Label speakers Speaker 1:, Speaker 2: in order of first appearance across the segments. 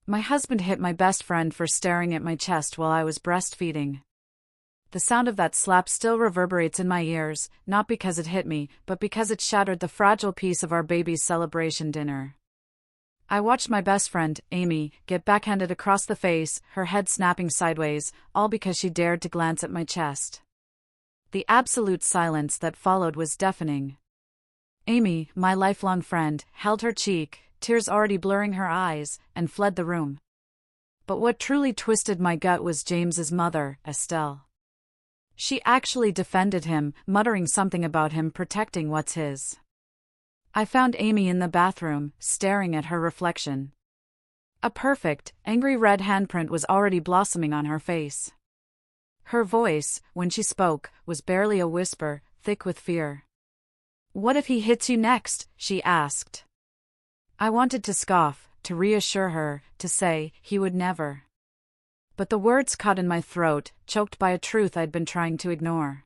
Speaker 1: My husband hit my best friend for staring at my chest while I was breastfeeding. The sound of that slap still reverberates in my ears, not because it hit me, but because it shattered the fragile piece of our baby's celebration dinner. I watched my best friend, Amy, get backhanded across the face, her head snapping sideways, all because she dared to glance at my chest. The absolute silence that followed was deafening. Amy, my lifelong friend, held her cheek, tears already blurring her eyes, and fled the room. But what truly twisted my gut was James's mother, Estelle. She actually defended him, muttering something about him protecting what's his. I found Amy in the bathroom, staring at her reflection. A perfect, angry red handprint was already blossoming on her face. Her voice, when she spoke, was barely a whisper, thick with fear. "What if he hits you next?" she asked. I wanted to scoff, to reassure her, to say, he would never. But the words caught in my throat, choked by a truth I'd been trying to ignore.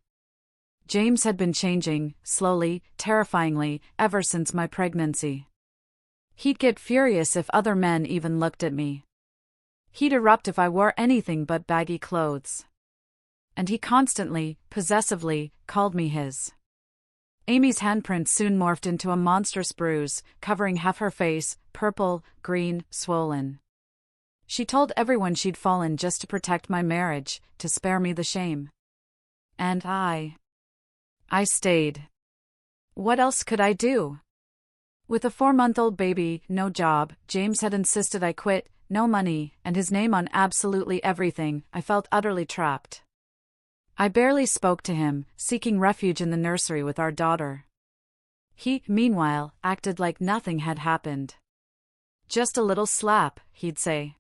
Speaker 1: James had been changing, slowly, terrifyingly, ever since my pregnancy. He'd get furious if other men even looked at me. He'd erupt if I wore anything but baggy clothes. And he constantly, possessively, called me his. Amy's handprint soon morphed into a monstrous bruise, covering half her face, purple, green, swollen. She told everyone she'd fallen just to protect my marriage, to spare me the shame. And I stayed. What else could I do? With a 4-month-old baby, no job, James had insisted I quit, no money, and his name on absolutely everything, I felt utterly trapped. I barely spoke to him, seeking refuge in the nursery with our daughter. He, meanwhile, acted like nothing had happened. "Just a little slap," he'd say.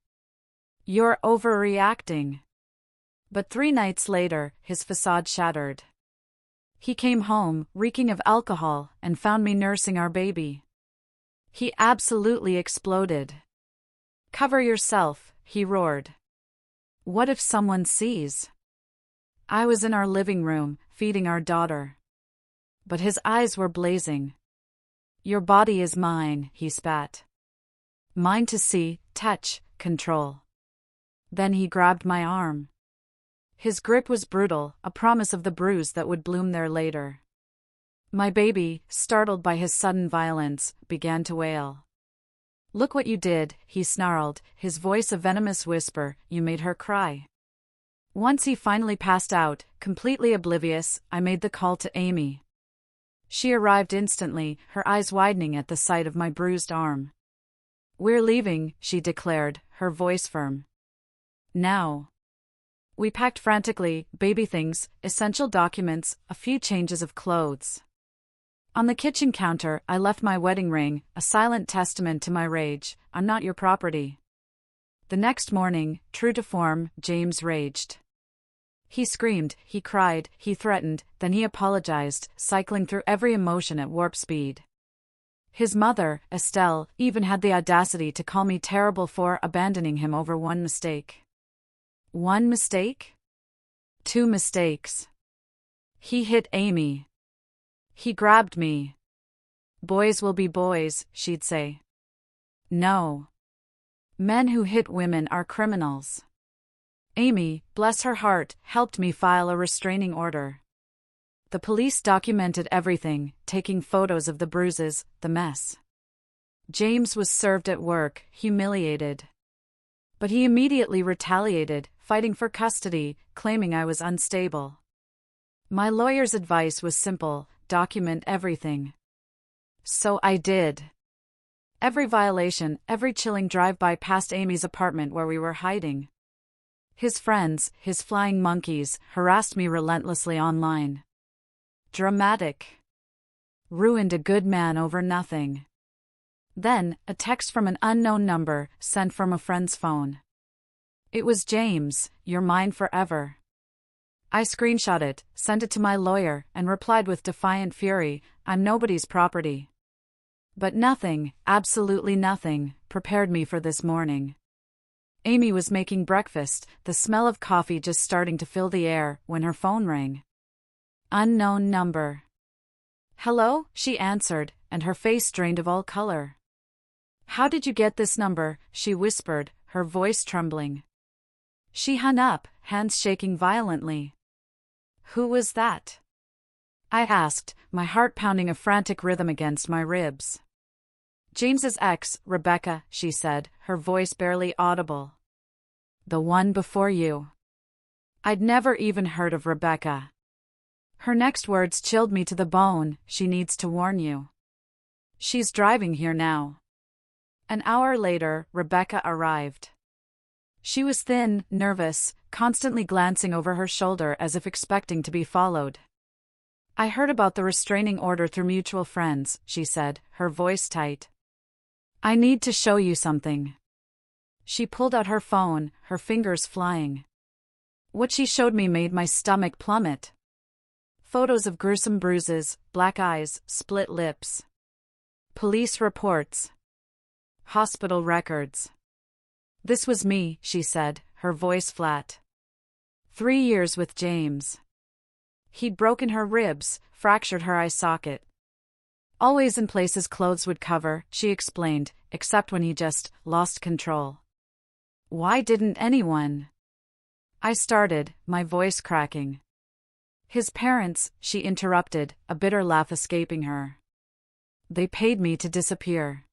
Speaker 1: "You're overreacting." But 3 nights later, his facade shattered. He came home, reeking of alcohol, and found me nursing our baby. He absolutely exploded. "Cover yourself," he roared. "What if someone sees?" I was in our living room, feeding our daughter. But his eyes were blazing. "Your body is mine," he spat. "Mine to see, touch, control." Then he grabbed my arm. His grip was brutal, a promise of the bruise that would bloom there later. My baby, startled by his sudden violence, began to wail. "Look what you did," he snarled, his voice a venomous whisper, "you made her cry." Once he finally passed out, completely oblivious, I made the call to Amy. She arrived instantly, her eyes widening at the sight of my bruised arm. "We're leaving," she declared, her voice firm. "Now." We packed frantically, baby things, essential documents, a few changes of clothes. On the kitchen counter, I left my wedding ring, a silent testament to my rage. "I'm not your property." The next morning, true to form, James raged. He screamed, he cried, he threatened, then he apologized, cycling through every emotion at warp speed. His mother, Estelle, even had the audacity to call me terrible for abandoning him over one mistake. One mistake? 2 mistakes. He hit Amy. He grabbed me. "Boys will be boys," she'd say. No. Men who hit women are criminals. Amy, bless her heart, helped me file a restraining order. The police documented everything, taking photos of the bruises, the mess. James was served at work, humiliated. But he immediately retaliated, fighting for custody, claiming I was unstable. My lawyer's advice was simple: document everything. So I did. Every violation, every chilling drive-by past Amy's apartment where we were hiding. His friends, his flying monkeys, harassed me relentlessly online. Dramatic. Ruined a good man over nothing. Then, a text from an unknown number, sent from a friend's phone. It was James, "You're mine forever." I screenshot it, sent it to my lawyer, and replied with defiant fury, "I'm nobody's property." But nothing, absolutely nothing, prepared me for this morning. Amy was making breakfast, the smell of coffee just starting to fill the air, when her phone rang. Unknown number. "Hello?" she answered, and her face drained of all color. "How did you get this number?" she whispered, her voice trembling. She hung up, hands shaking violently. "Who was that?" I asked, my heart pounding a frantic rhythm against my ribs. "James's ex, Rebecca," she said, her voice barely audible. "The one before you." I'd never even heard of Rebecca. Her next words chilled me to the bone. "She needs to warn you. She's driving here now." An hour later, Rebecca arrived. She was thin, nervous, constantly glancing over her shoulder as if expecting to be followed. "I heard about the restraining order through mutual friends," she said, her voice tight. "I need to show you something." She pulled out her phone, her fingers flying. What she showed me made my stomach plummet. Photos of gruesome bruises, black eyes, split lips. Police reports. Hospital records. "This was me," she said, her voice flat. 3 years with James. He'd broken her ribs, fractured her eye socket. Always in places clothes would cover, she explained, except when he just lost control. "Why didn't anyone?" I started, my voice cracking. "His parents," she interrupted, a bitter laugh escaping her. "They paid me to disappear.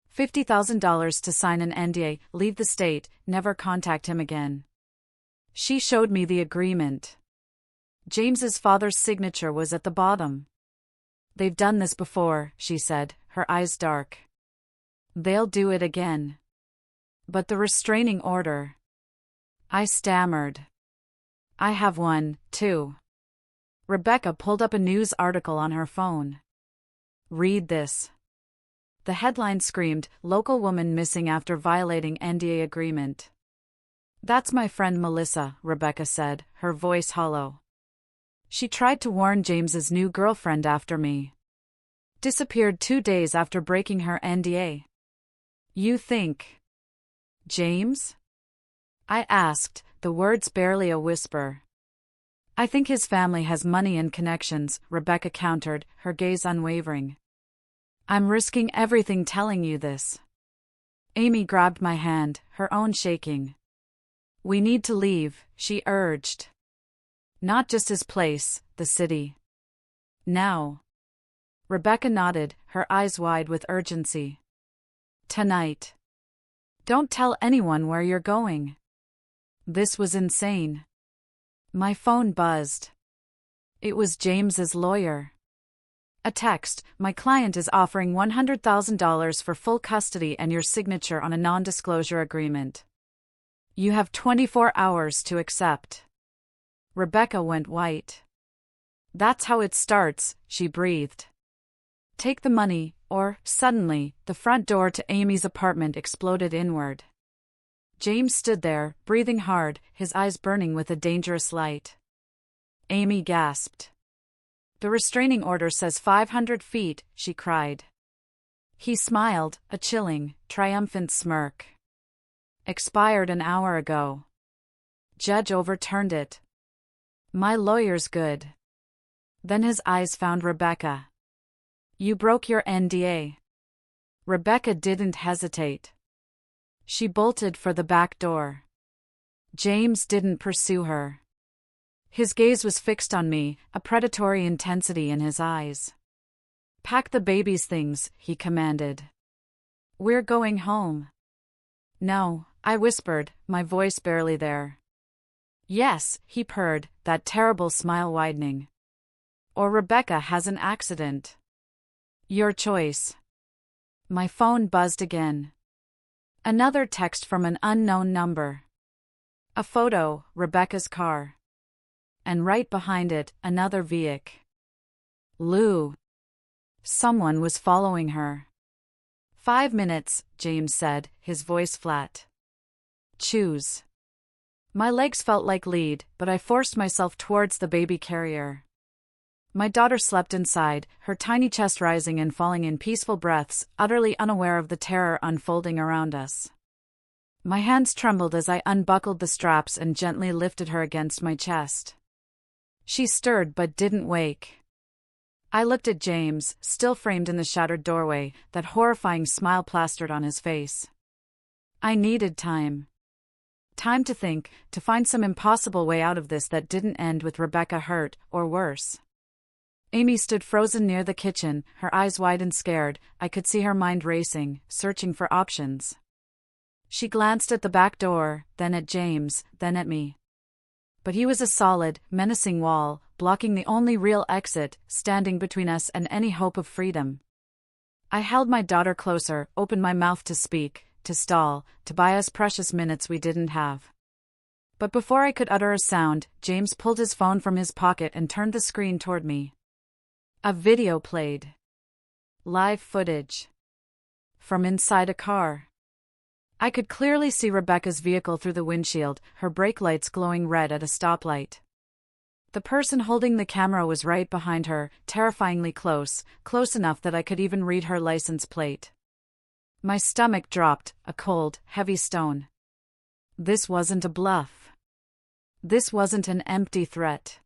Speaker 1: $50,000 to sign an NDA, leave the state, never contact him again." She showed me the agreement. James's father's signature was at the bottom. "They've done this before," she said, her eyes dark. "They'll do it again." "But the restraining order." I stammered. "I have one, too." Rebecca pulled up a news article on her phone. "Read this." The headline screamed, "Local woman missing after violating NDA agreement." "That's my friend Melissa," Rebecca said, her voice hollow. "She tried to warn James's new girlfriend after me. Disappeared 2 days after breaking her NDA." "You think James?" I asked, the words barely a whisper. "I think his family has money and connections," Rebecca countered, her gaze unwavering. "I'm risking everything telling you this." Amy grabbed my hand, her own shaking. "We need to leave," she urged. "Not just his place, the city. Now." Rebecca nodded, her eyes wide with urgency. "Tonight. Don't tell anyone where you're going." This was insane. My phone buzzed. It was James's lawyer. A text: "My client is offering $100,000 for full custody and your signature on a non-disclosure agreement. You have 24 hours to accept." Rebecca went white. "That's how it starts," she breathed. "Take the money, or..." Suddenly, the front door to Amy's apartment exploded inward. James stood there, breathing hard, his eyes burning with a dangerous light. Amy gasped. "The restraining order says 500 feet, she cried. He smiled, a chilling, triumphant smirk. "Expired an hour ago. Judge overturned it. My lawyer's good." Then his eyes found Rebecca. "You broke your NDA." Rebecca didn't hesitate. She bolted for the back door. James didn't pursue her. His gaze was fixed on me, a predatory intensity in his eyes. "Pack the baby's things," he commanded. "We're going home." "No," I whispered, my voice barely there. "Yes," he purred, that terrible smile widening. "Or Rebecca has an accident. Your choice." My phone buzzed again. Another text from an unknown number. A photo, Rebecca's car. And right behind it, another vehicle. Lou. Someone was following her. 5 minutes, James said, his voice flat. Choose. My legs felt like lead, but I forced myself towards the baby carrier. My daughter slept inside, her tiny chest rising and falling in peaceful breaths, utterly unaware of the terror unfolding around us. My hands trembled as I unbuckled the straps and gently lifted her against my chest. She stirred but didn't wake. I looked at James, still framed in the shattered doorway, that horrifying smile plastered on his face. I needed time. Time to think, to find some impossible way out of this that didn't end with Rebecca hurt, or worse. Amy stood frozen near the kitchen, her eyes wide and scared. I could see her mind racing, searching for options. She glanced at the back door, then at James, then at me. But he was a solid, menacing wall, blocking the only real exit, standing between us and any hope of freedom. I held my daughter closer, opened my mouth to speak, to stall, to buy us precious minutes we didn't have. But before I could utter a sound, James pulled his phone from his pocket and turned the screen toward me. A video played. Live footage. From inside a car. I could clearly see Rebecca's vehicle through the windshield, her brake lights glowing red at a stoplight. The person holding the camera was right behind her, terrifyingly close, close enough that I could even read her license plate. My stomach dropped, a cold, heavy stone. This wasn't a bluff. This wasn't an empty threat.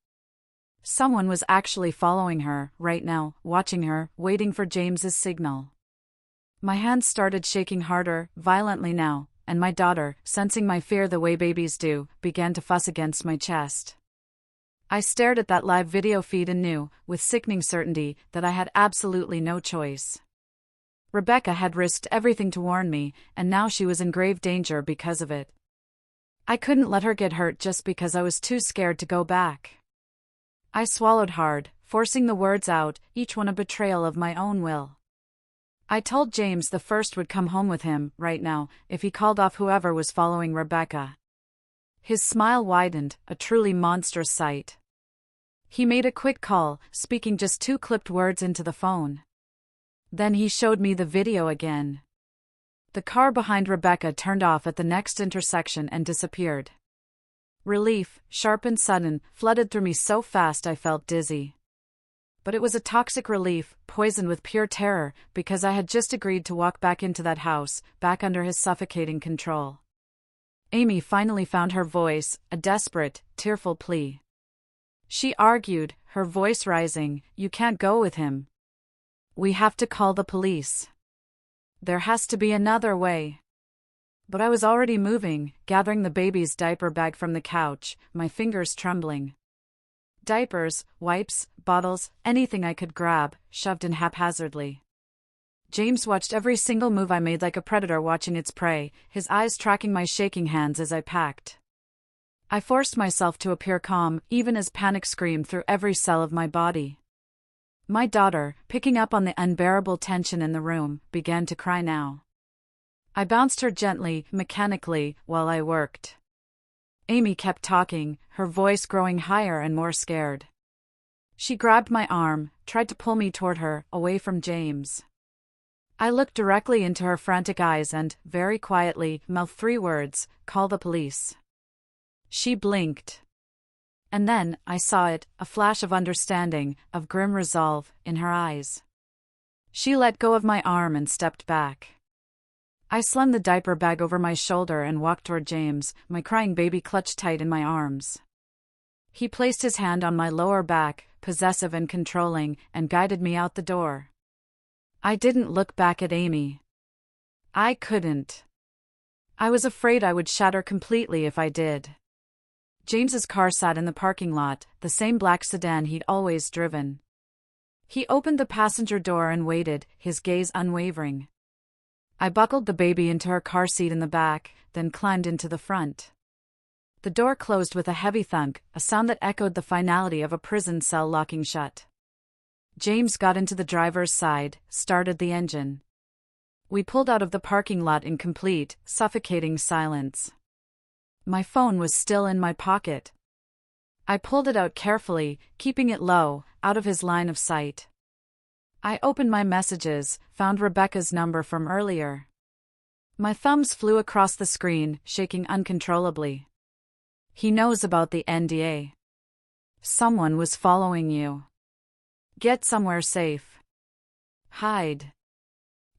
Speaker 1: Someone was actually following her, right now, watching her, waiting for James's signal. My hands started shaking harder, violently now, and my daughter, sensing my fear the way babies do, began to fuss against my chest. I stared at that live video feed and knew, with sickening certainty, that I had absolutely no choice. Rebecca had risked everything to warn me, and now she was in grave danger because of it. I couldn't let her get hurt just because I was too scared to go back. I swallowed hard, forcing the words out, each one a betrayal of my own will. I told James the first would come home with him, right now, if he called off whoever was following Rebecca. His smile widened, a truly monstrous sight. He made a quick call, speaking just 2 clipped words into the phone. Then he showed me the video again. The car behind Rebecca turned off at the next intersection and disappeared. Relief, sharp and sudden, flooded through me so fast I felt dizzy. But it was a toxic relief, poisoned with pure terror, because I had just agreed to walk back into that house, back under his suffocating control. Amy finally found her voice, a desperate, tearful plea. She argued, her voice rising, "You can't go with him. We have to call the police. There has to be another way." But I was already moving, gathering the baby's diaper bag from the couch, my fingers trembling. Diapers, wipes, bottles, anything I could grab, shoved in haphazardly. James watched every single move I made like a predator watching its prey, his eyes tracking my shaking hands as I packed. I forced myself to appear calm, even as panic screamed through every cell of my body. My daughter, picking up on the unbearable tension in the room, began to cry now. I bounced her gently, mechanically, while I worked. Amy kept talking, her voice growing higher and more scared. She grabbed my arm, tried to pull me toward her, away from James. I looked directly into her frantic eyes and, very quietly, mouthed 3 words, "Call the police." She blinked. And then, I saw it, a flash of understanding, of grim resolve, in her eyes. She let go of my arm and stepped back. I slung the diaper bag over my shoulder and walked toward James, my crying baby clutched tight in my arms. He placed his hand on my lower back, possessive and controlling, and guided me out the door. I didn't look back at Amy. I couldn't. I was afraid I would shatter completely if I did. James's car sat in the parking lot, the same black sedan he'd always driven. He opened the passenger door and waited, his gaze unwavering. I buckled the baby into her car seat in the back, then climbed into the front. The door closed with a heavy thunk, a sound that echoed the finality of a prison cell locking shut. James got into the driver's side, started the engine. We pulled out of the parking lot in complete, suffocating silence. My phone was still in my pocket. I pulled it out carefully, keeping it low, out of his line of sight. I opened my messages, found Rebecca's number from earlier. My thumbs flew across the screen, shaking uncontrollably. "He knows about the NDA. Someone was following you. Get somewhere safe. Hide.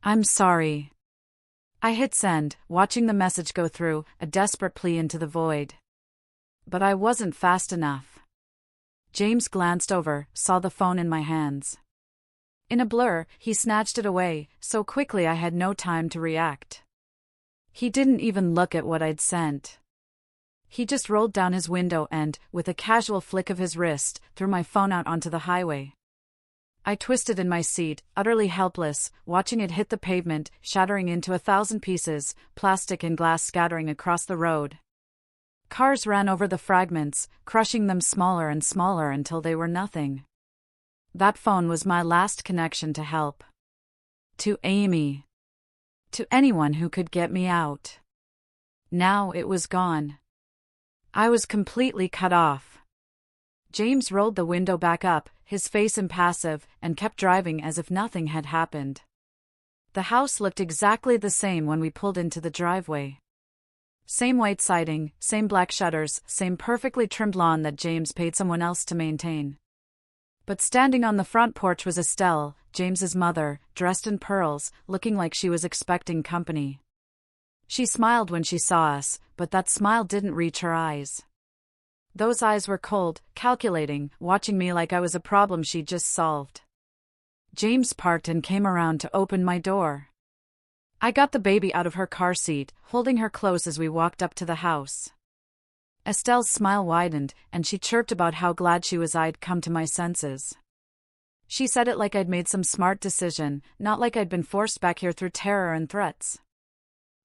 Speaker 1: I'm sorry." I hit send, watching the message go through, a desperate plea into the void. But I wasn't fast enough. James glanced over, saw the phone in my hands. In a blur, he snatched it away, so quickly I had no time to react. He didn't even look at what I'd sent. He just rolled down his window and, with a casual flick of his wrist, threw my phone out onto the highway. I twisted in my seat, utterly helpless, watching it hit the pavement, shattering into 1,000 pieces, plastic and glass scattering across the road. Cars ran over the fragments, crushing them smaller and smaller until they were nothing. That phone was my last connection to help. To Amy. To anyone who could get me out. Now it was gone. I was completely cut off. James rolled the window back up, his face impassive, and kept driving as if nothing had happened. The house looked exactly the same when we pulled into the driveway. Same white siding, same black shutters, same perfectly trimmed lawn that James paid someone else to maintain. But standing on the front porch was Estelle, James's mother, dressed in pearls, looking like she was expecting company. She smiled when she saw us, but that smile didn't reach her eyes. Those eyes were cold, calculating, watching me like I was a problem she'd just solved. James parked and came around to open my door. I got the baby out of her car seat, holding her close as we walked up to the house. Estelle's smile widened, and she chirped about how glad she was I'd come to my senses. She said it like I'd made some smart decision, not like I'd been forced back here through terror and threats.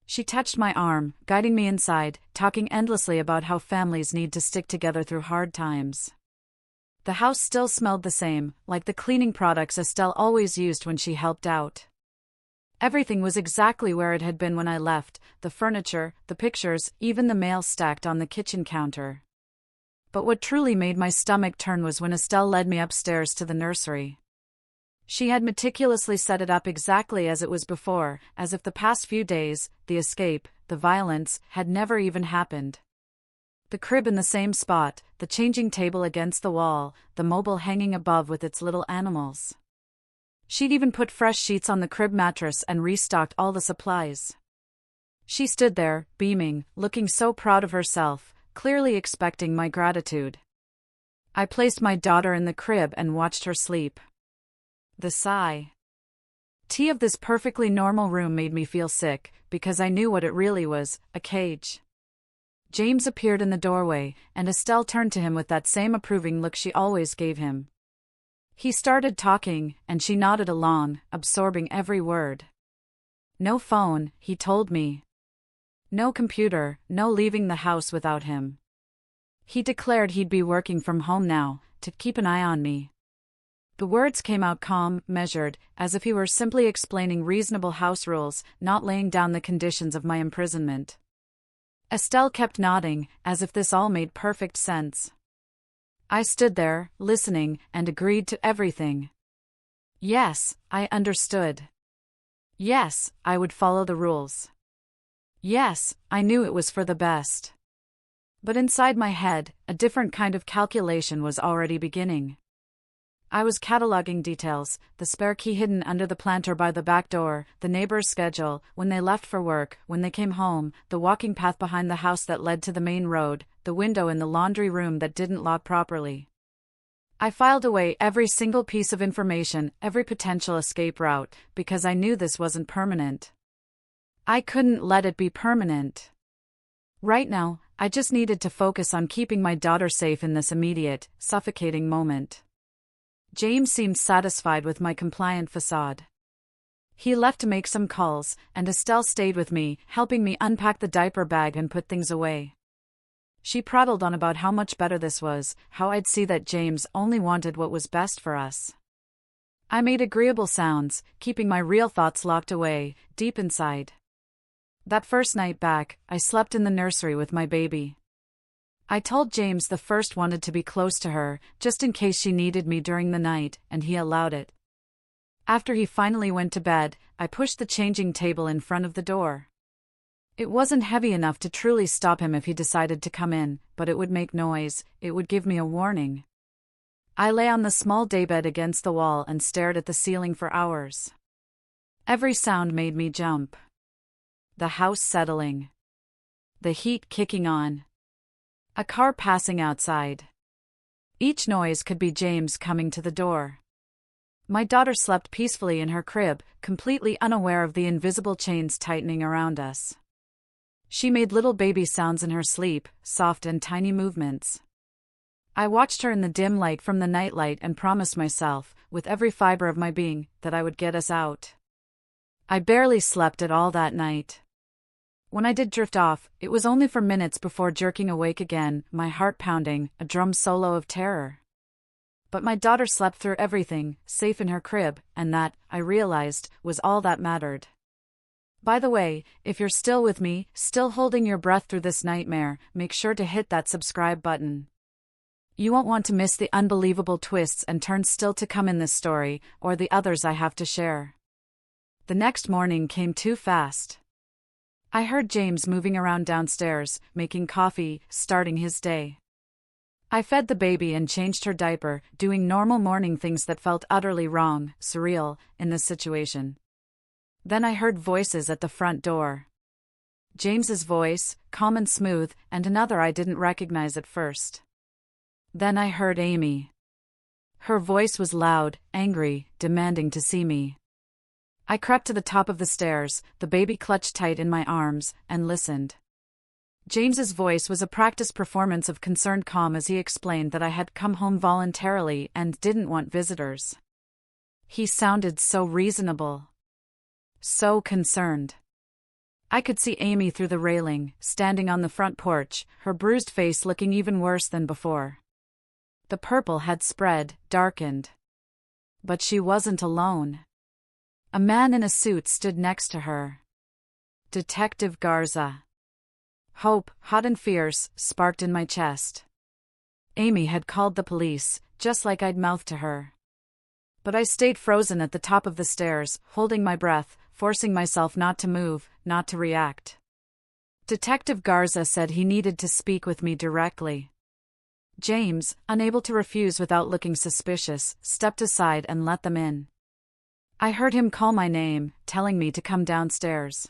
Speaker 1: She touched my arm, guiding me inside, talking endlessly about how families need to stick together through hard times. The house still smelled the same, like the cleaning products Estelle always used when she helped out. Everything was exactly where it had been when I left, the furniture, the pictures, even the mail stacked on the kitchen counter. But what truly made my stomach turn was when Estelle led me upstairs to the nursery. She had meticulously set it up exactly as it was before, as if the past few days, the escape, the violence, had never even happened. The crib in the same spot, the changing table against the wall, the mobile hanging above with its little animals. She'd even put fresh sheets on the crib mattress and restocked all the supplies. She stood there, beaming, looking so proud of herself, clearly expecting my gratitude. I placed my daughter in the crib and watched her sleep. The sigh. Tea of this perfectly normal room made me feel sick, because I knew what it really was, a cage. James appeared in the doorway, and Estelle turned to him with that same approving look she always gave him. He started talking, and she nodded along, absorbing every word. No phone, he told me. No computer, no leaving the house without him. He declared he'd be working from home now, to keep an eye on me. The words came out calm, measured, as if he were simply explaining reasonable house rules, not laying down the conditions of my imprisonment. Estelle kept nodding, as if this all made perfect sense. I stood there, listening, and agreed to everything. Yes, I understood. Yes, I would follow the rules. Yes, I knew it was for the best. But inside my head, a different kind of calculation was already beginning. I was cataloging details, the spare key hidden under the planter by the back door, the neighbor's schedule, when they left for work, when they came home, the walking path behind the house that led to the main road, the window in the laundry room that didn't lock properly. I filed away every single piece of information, every potential escape route, because I knew this wasn't permanent. I couldn't let it be permanent. Right now, I just needed to focus on keeping my daughter safe in this immediate, suffocating moment. James seemed satisfied with my compliant facade. He left to make some calls, and Estelle stayed with me, helping me unpack the diaper bag and put things away. She prattled on about how much better this was, how I'd see that James only wanted what was best for us. I made agreeable sounds, keeping my real thoughts locked away, deep inside. That first night back, I slept in the nursery with my baby. I told James the first wanted to be close to her, just in case she needed me during the night, and he allowed it. After he finally went to bed, I pushed the changing table in front of the door. It wasn't heavy enough to truly stop him if he decided to come in, but it would make noise, it would give me a warning. I lay on the small daybed against the wall and stared at the ceiling for hours. Every sound made me jump. The house settling. The heat kicking on. A car passing outside. Each noise could be James coming to the door. My daughter slept peacefully in her crib, completely unaware of the invisible chains tightening around us. She made little baby sounds in her sleep, soft and tiny movements. I watched her in the dim light from the nightlight and promised myself, with every fiber of my being, that I would get us out. I barely slept at all that night. When I did drift off, it was only for minutes before jerking awake again, my heart pounding, a drum solo of terror. But my daughter slept through everything, safe in her crib, and that, I realized, was all that mattered. By the way, if you're still with me, still holding your breath through this nightmare, make sure to hit that subscribe button. You won't want to miss the unbelievable twists and turns still to come in this story, or the others I have to share. The next morning came too fast. I heard James moving around downstairs, making coffee, starting his day. I fed the baby and changed her diaper, doing normal morning things that felt utterly wrong, surreal, in this situation. Then I heard voices at the front door. James's voice, calm and smooth, and another I didn't recognize at first. Then I heard Amy. Her voice was loud, angry, demanding to see me. I crept to the top of the stairs, the baby clutched tight in my arms, and listened. James's voice was a practiced performance of concerned calm as he explained that I had come home voluntarily and didn't want visitors. He sounded so reasonable. So concerned. I could see Amy through the railing, standing on the front porch, her bruised face looking even worse than before. The purple had spread, darkened. But she wasn't alone. A man in a suit stood next to her. Detective Garza. Hope, hot and fierce, sparked in my chest. Amy had called the police, just like I'd mouthed to her. But I stayed frozen at the top of the stairs, holding my breath, forcing myself not to move, not to react. Detective Garza said he needed to speak with me directly. James, unable to refuse without looking suspicious, stepped aside and let them in. I heard him call my name, telling me to come downstairs.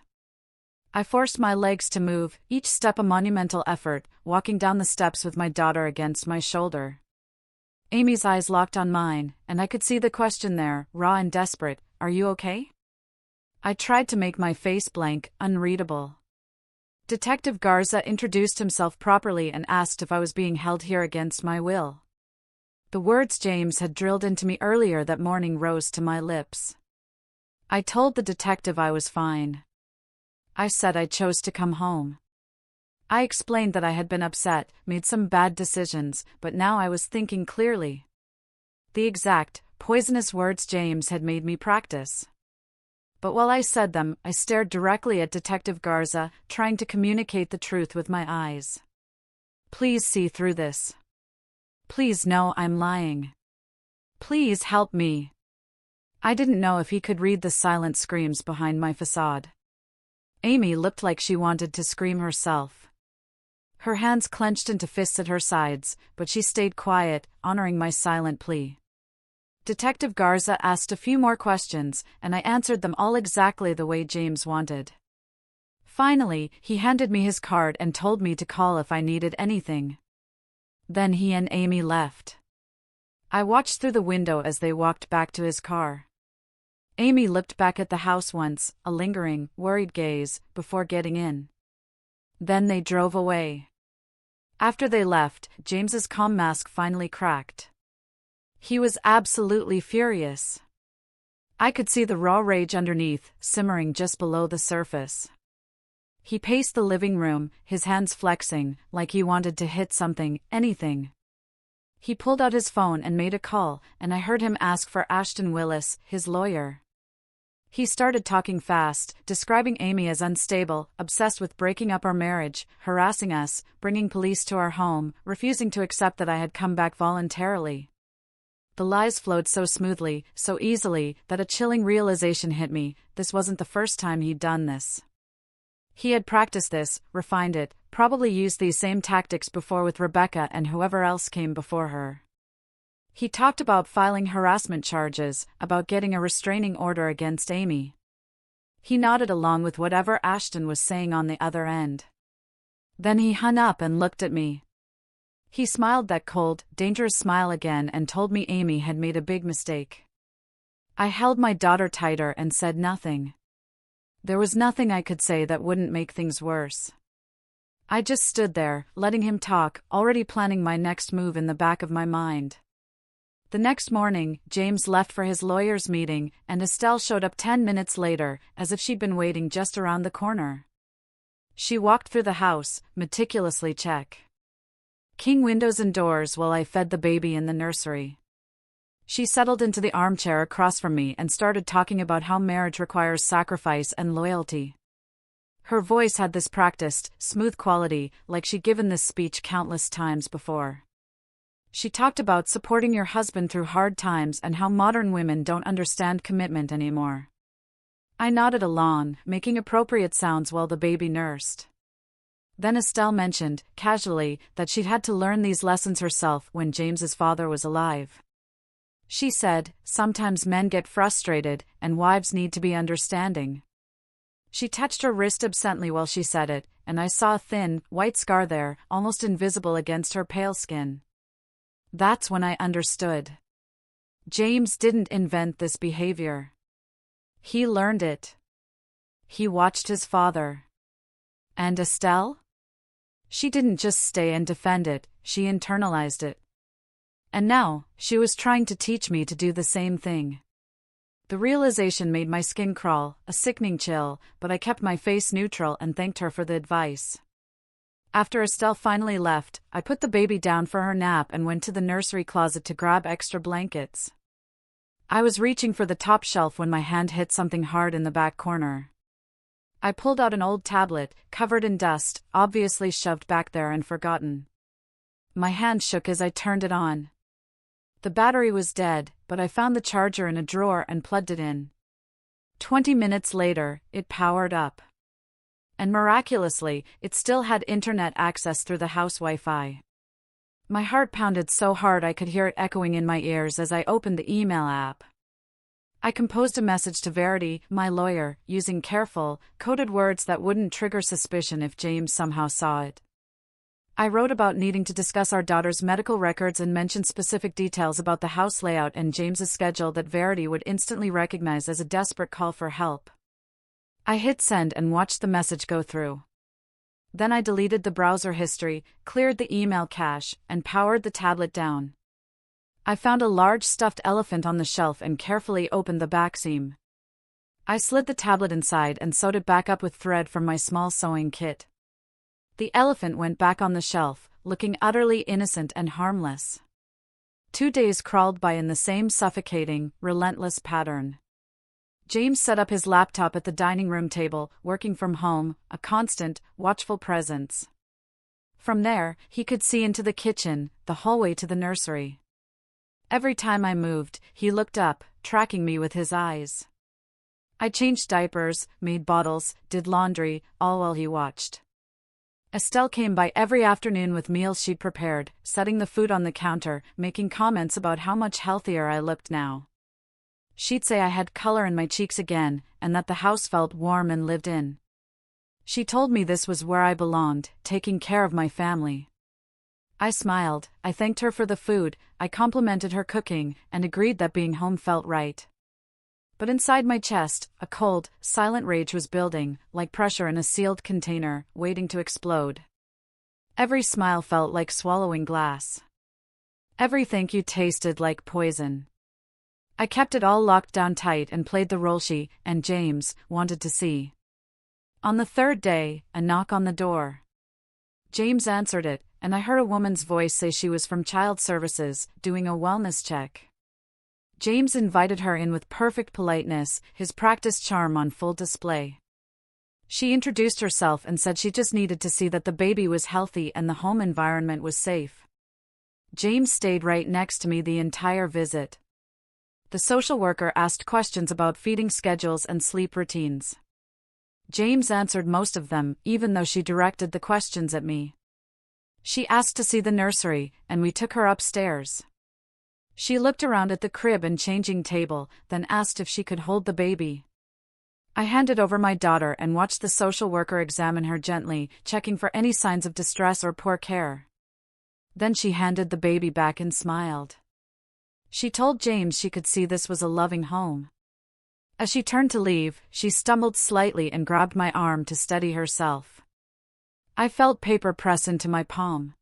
Speaker 1: I forced my legs to move, each step a monumental effort, walking down the steps with my daughter against my shoulder. Amy's eyes locked on mine, and I could see the question there, raw and desperate, "Are you okay?" I tried to make my face blank, unreadable. Detective Garza introduced himself properly and asked if I was being held here against my will. The words James had drilled into me earlier that morning rose to my lips. I told the detective I was fine. I said I chose to come home. I explained that I had been upset, made some bad decisions, but now I was thinking clearly. The exact, poisonous words James had made me practice. But while I said them, I stared directly at Detective Garza, trying to communicate the truth with my eyes. Please see through this. Please know I'm lying. Please help me. I didn't know if he could read the silent screams behind my facade. Amy looked like she wanted to scream herself. Her hands clenched into fists at her sides, but she stayed quiet, honoring my silent plea. Detective Garza asked a few more questions, and I answered them all exactly the way James wanted. Finally, he handed me his card and told me to call if I needed anything. Then he and Amy left. I watched through the window as they walked back to his car. Amy looked back at the house once, a lingering, worried gaze, before getting in. Then they drove away. After they left, James's calm mask finally cracked. He was absolutely furious. I could see the raw rage underneath, simmering just below the surface. He paced the living room, his hands flexing, like he wanted to hit something, anything. He pulled out his phone and made a call, and I heard him ask for Ashton Willis, his lawyer. He started talking fast, describing Amy as unstable, obsessed with breaking up our marriage, harassing us, bringing police to our home, refusing to accept that I had come back voluntarily. The lies flowed so smoothly, so easily, that a chilling realization hit me: this wasn't the first time he'd done this. He had practiced this, refined it, probably used these same tactics before with Rebecca and whoever else came before her. He talked about filing harassment charges, about getting a restraining order against Amy. He nodded along with whatever Ashton was saying on the other end. Then he hung up and looked at me. He smiled that cold, dangerous smile again and told me Amy had made a big mistake. I held my daughter tighter and said nothing. There was nothing I could say that wouldn't make things worse. I just stood there, letting him talk, already planning my next move in the back of my mind. The next morning, James left for his lawyer's meeting, and Estelle showed up 10 minutes later, as if she'd been waiting just around the corner. She walked through the house, meticulously checking windows and doors while I fed the baby in the nursery. She settled into the armchair across from me and started talking about how marriage requires sacrifice and loyalty. Her voice had this practiced, smooth quality, like she'd given this speech countless times before. She talked about supporting your husband through hard times and how modern women don't understand commitment anymore. I nodded along, making appropriate sounds while the baby nursed. Then Estelle mentioned, casually, that she'd had to learn these lessons herself when James's father was alive. She said, sometimes men get frustrated, and wives need to be understanding. She touched her wrist absently while she said it, and I saw a thin, white scar there, almost invisible against her pale skin. That's when I understood. James didn't invent this behavior. He learned it. He watched his father. And Estelle? She didn't just stay and defend it, she internalized it. And now, she was trying to teach me to do the same thing. The realization made my skin crawl, a sickening chill, but I kept my face neutral and thanked her for the advice. After Estelle finally left, I put the baby down for her nap and went to the nursery closet to grab extra blankets. I was reaching for the top shelf when my hand hit something hard in the back corner. I pulled out an old tablet, covered in dust, obviously shoved back there and forgotten. My hand shook as I turned it on. The battery was dead, but I found the charger in a drawer and plugged it in. 20 minutes later, it powered up. And miraculously, it still had internet access through the house Wi-Fi. My heart pounded so hard I could hear it echoing in my ears as I opened the email app. I composed a message to Verity, my lawyer, using careful, coded words that wouldn't trigger suspicion if James somehow saw it. I wrote about needing to discuss our daughter's medical records and mentioned specific details about the house layout and James's schedule that Verity would instantly recognize as a desperate call for help. I hit send and watched the message go through. Then I deleted the browser history, cleared the email cache, and powered the tablet down. I found a large stuffed elephant on the shelf and carefully opened the back seam. I slid the tablet inside and sewed it back up with thread from my small sewing kit. The elephant went back on the shelf, looking utterly innocent and harmless. 2 days crawled by in the same suffocating, relentless pattern. James set up his laptop at the dining room table, working from home, a constant, watchful presence. From there, he could see into the kitchen, the hallway to the nursery. Every time I moved, he looked up, tracking me with his eyes. I changed diapers, made bottles, did laundry, all while he watched. Estelle came by every afternoon with meals she'd prepared, setting the food on the counter, making comments about how much healthier I looked now. She'd say I had color in my cheeks again, and that the house felt warm and lived in. She told me this was where I belonged, taking care of my family. I smiled, I thanked her for the food, I complimented her cooking, and agreed that being home felt right. But inside my chest, a cold, silent rage was building, like pressure in a sealed container, waiting to explode. Every smile felt like swallowing glass. Every thank you tasted like poison. I kept it all locked down tight and played the role she, and James, wanted to see. On the third day, a knock on the door. James answered it, and I heard a woman's voice say she was from Child Services, doing a wellness check. James invited her in with perfect politeness, his practiced charm on full display. She introduced herself and said she just needed to see that the baby was healthy and the home environment was safe. James stayed right next to me the entire visit. The social worker asked questions about feeding schedules and sleep routines. James answered most of them, even though she directed the questions at me. She asked to see the nursery, and we took her upstairs. She looked around at the crib and changing table, then asked if she could hold the baby. I handed over my daughter and watched the social worker examine her gently, checking for any signs of distress or poor care. Then she handed the baby back and smiled. She told James she could see this was a loving home. As she turned to leave, she stumbled slightly and grabbed my arm to steady herself. I felt paper press into my palm.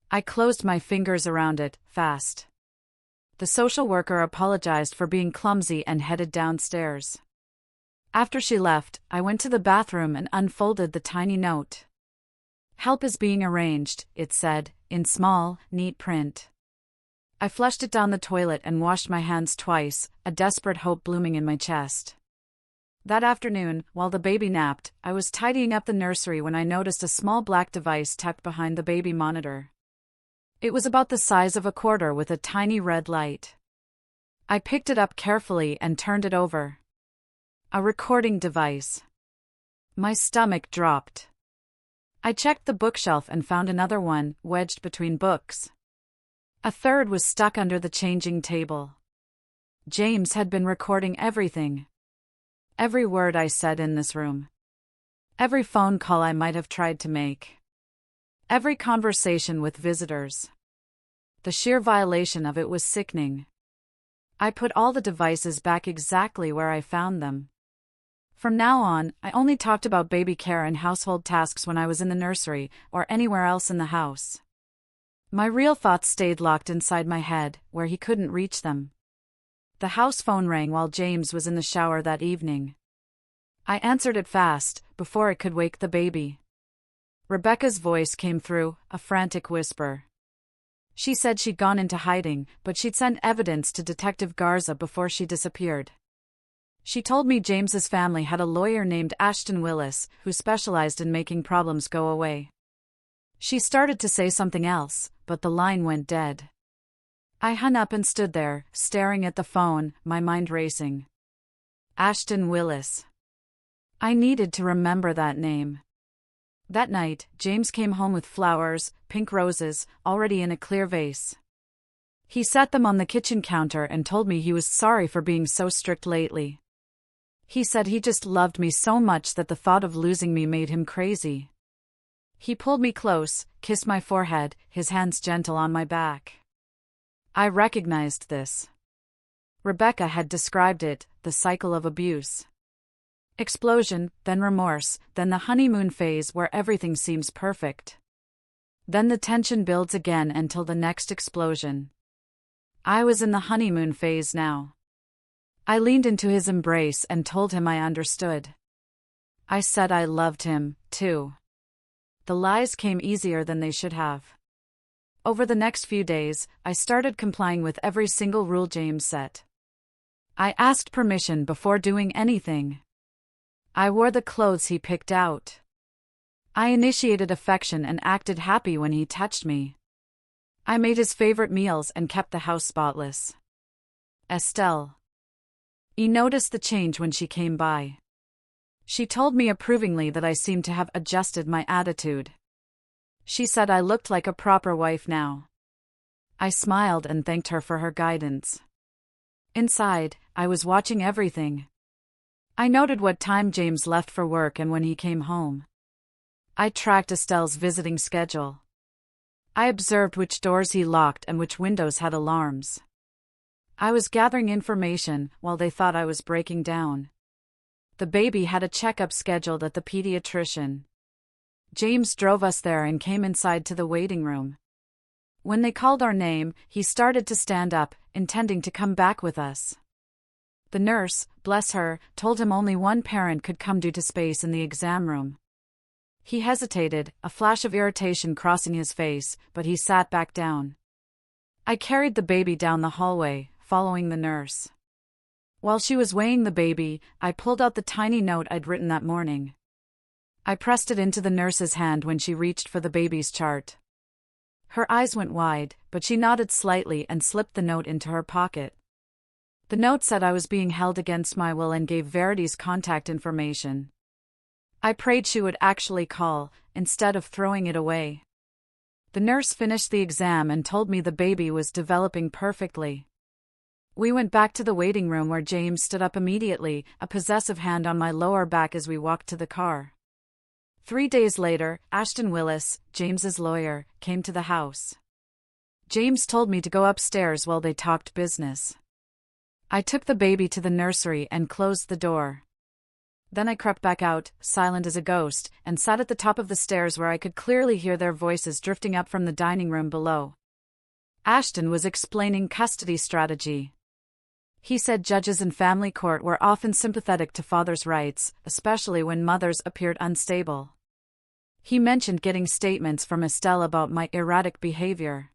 Speaker 1: I closed my fingers around it, fast. The social worker apologized for being clumsy and headed downstairs. After she left, I went to the bathroom and unfolded the tiny note. "Help is being arranged," it said, in small, neat print. I flushed it down the toilet and washed my hands twice, a desperate hope blooming in my chest. That afternoon, while the baby napped, I was tidying up the nursery when I noticed a small black device tucked behind the baby monitor. It was about the size of a quarter with a tiny red light. I picked it up carefully and turned it over. A recording device. My stomach dropped. I checked the bookshelf and found another one, wedged between books. A third was stuck under the changing table. James had been recording everything. Every word I said in this room. Every phone call I might have tried to make. Every conversation with visitors. The sheer violation of it was sickening. I put all the devices back exactly where I found them. From now on, I only talked about baby care and household tasks when I was in the nursery or anywhere else in the house. My real thoughts stayed locked inside my head, where he couldn't reach them. The house phone rang while James was in the shower that evening. I answered it fast, before it could wake the baby. Rebecca's voice came through, a frantic whisper. She said she'd gone into hiding, but she'd sent evidence to Detective Garza before she disappeared. She told me James's family had a lawyer named Ashton Willis, who specialized in making problems go away. She started to say something else, but the line went dead. I hung up and stood there, staring at the phone, my mind racing. Ashton Willis. I needed to remember that name. That night, James came home with flowers, pink roses, already in a clear vase. He set them on the kitchen counter and told me he was sorry for being so strict lately. He said he just loved me so much that the thought of losing me made him crazy. He pulled me close, kissed my forehead, his hands gentle on my back. I recognized this. Rebecca had described it, the cycle of abuse. Explosion, then remorse, then the honeymoon phase where everything seems perfect. Then the tension builds again until the next explosion. I was in the honeymoon phase now. I leaned into his embrace and told him I understood. I said I loved him, too. The lies came easier than they should have. Over the next few days, I started complying with every single rule James set. I asked permission before doing anything. I wore the clothes he picked out. I initiated affection and acted happy when he touched me. I made his favorite meals and kept the house spotless. Estelle. He noticed the change when she came by. She told me approvingly that I seemed to have adjusted my attitude. She said I looked like a proper wife now. I smiled and thanked her for her guidance. Inside, I was watching everything. I noted what time James left for work and when he came home. I tracked Estelle's visiting schedule. I observed which doors he locked and which windows had alarms. I was gathering information while they thought I was breaking down. The baby had a checkup scheduled at the pediatrician. James drove us there and came inside to the waiting room. When they called our name, he started to stand up, intending to come back with us. The nurse, bless her, told him only one parent could come due to space in the exam room. He hesitated, a flash of irritation crossing his face, but he sat back down. I carried the baby down the hallway, following the nurse. While she was weighing the baby, I pulled out the tiny note I'd written that morning. I pressed it into the nurse's hand when she reached for the baby's chart. Her eyes went wide, but she nodded slightly and slipped the note into her pocket. The note said I was being held against my will and gave Verity's contact information. I prayed she would actually call, instead of throwing it away. The nurse finished the exam and told me the baby was developing perfectly. We went back to the waiting room where James stood up immediately, a possessive hand on my lower back as we walked to the car. 3 days later, Ashton Willis, James's lawyer, came to the house. James told me to go upstairs while they talked business. I took the baby to the nursery and closed the door. Then I crept back out, silent as a ghost, and sat at the top of the stairs where I could clearly hear their voices drifting up from the dining room below. Ashton was explaining custody strategy. He said judges in family court were often sympathetic to fathers' rights, especially when mothers appeared unstable. He mentioned getting statements from Estelle about my erratic behavior.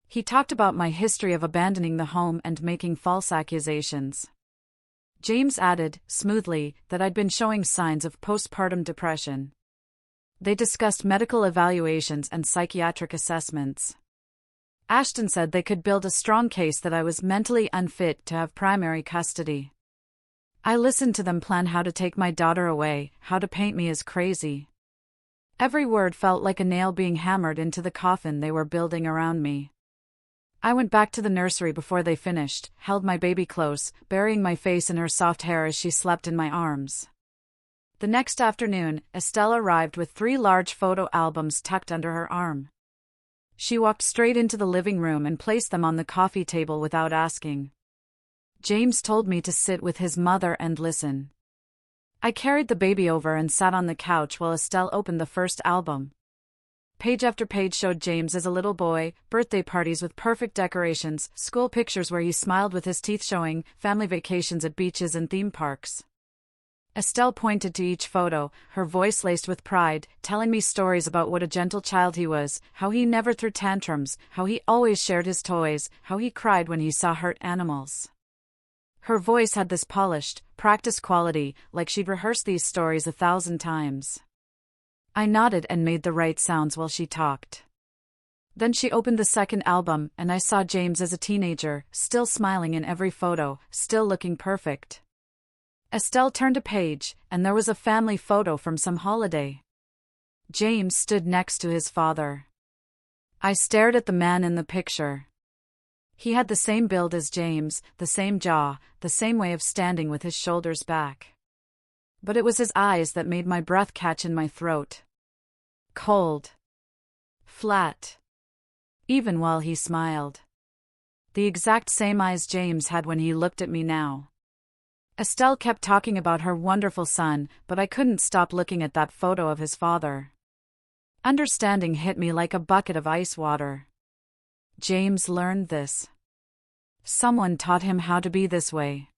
Speaker 1: He talked about my history of abandoning the home and making false accusations. James added, smoothly, that I'd been showing signs of postpartum depression. They discussed medical evaluations and psychiatric assessments. Ashton said they could build a strong case that I was mentally unfit to have primary custody. I listened to them plan how to take my daughter away, how to paint me as crazy. Every word felt like a nail being hammered into the coffin they were building around me. I went back to the nursery before they finished, held my baby close, burying my face in her soft hair as she slept in my arms. The next afternoon, Estelle arrived with 3 large photo albums tucked under her arm. She walked straight into the living room and placed them on the coffee table without asking. James told me to sit with his mother and listen. I carried the baby over and sat on the couch while Estelle opened the first album. Page after page showed James as a little boy, birthday parties with perfect decorations, school pictures where he smiled with his teeth showing, family vacations at beaches and theme parks. Estelle pointed to each photo, her voice laced with pride, telling me stories about what a gentle child he was, how he never threw tantrums, how he always shared his toys, how he cried when he saw hurt animals. Her voice had this polished, practiced quality, like she'd rehearsed these stories 1,000 times. I nodded and made the right sounds while she talked. Then she opened the second album, and I saw James as a teenager, still smiling in every photo, still looking perfect. Estelle turned a page, and there was a family photo from some holiday. James stood next to his father. I stared at the man in the picture. He had the same build as James, the same jaw, the same way of standing with his shoulders back. But it was his eyes that made my breath catch in my throat. Cold. Flat. Even while he smiled. The exact same eyes James had when he looked at me now. Estelle kept talking about her wonderful son, but I couldn't stop looking at that photo of his father. Understanding hit me like a bucket of ice water. James learned this. Someone taught him how to be this way.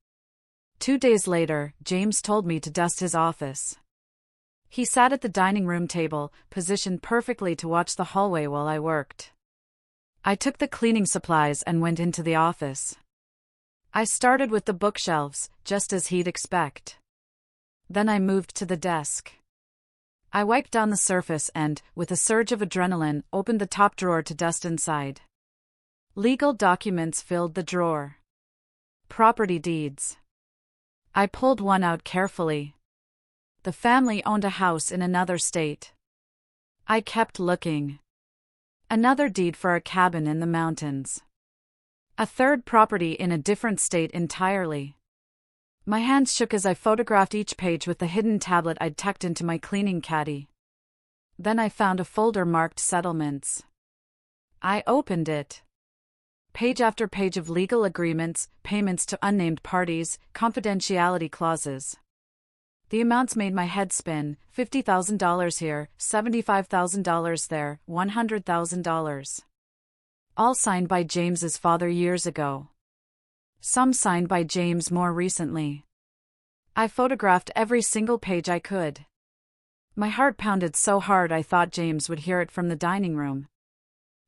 Speaker 1: 2 days later, James told me to dust his office. He sat at the dining room table, positioned perfectly to watch the hallway while I worked. I took the cleaning supplies and went into the office. I started with the bookshelves, just as he'd expect. Then I moved to the desk. I wiped down the surface and, with a surge of adrenaline, opened the top drawer to dust inside. Legal documents filled the drawer. Property deeds. I pulled one out carefully. The family owned a house in another state. I kept looking. Another deed for a cabin in the mountains. A third property in a different state entirely. My hands shook as I photographed each page with the hidden tablet I'd tucked into my cleaning caddy. Then I found a folder marked Settlements. I opened it. Page after page of legal agreements, payments to unnamed parties, confidentiality clauses. The amounts made my head spin, $50,000 here, $75,000 there, $100,000. All signed by James's father years ago. Some signed by James more recently. I photographed every single page I could. My heart pounded so hard I thought James would hear it from the dining room.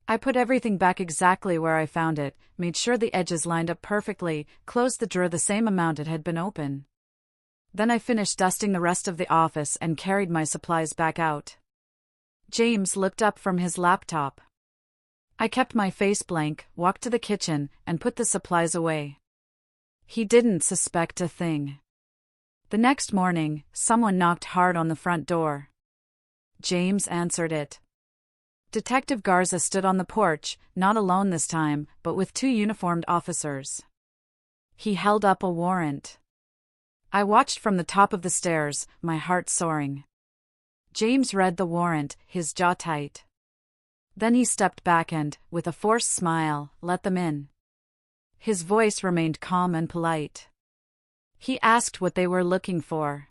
Speaker 1: I put everything back exactly where I found it, made sure the edges lined up perfectly, closed the drawer the same amount it had been open. Then I finished dusting the rest of the office and carried my supplies back out. James looked up from his laptop. I kept my face blank, walked to the kitchen, and put the supplies away. He didn't suspect a thing. The next morning, someone knocked hard on the front door. James answered it. Detective Garza stood on the porch, not alone this time, but with 2 uniformed officers. He held up a warrant. I watched from the top of the stairs, my heart soaring. James read the warrant, his jaw tight. Then he stepped back and, with a forced smile, let them in. His voice remained calm and polite. He asked what they were looking for.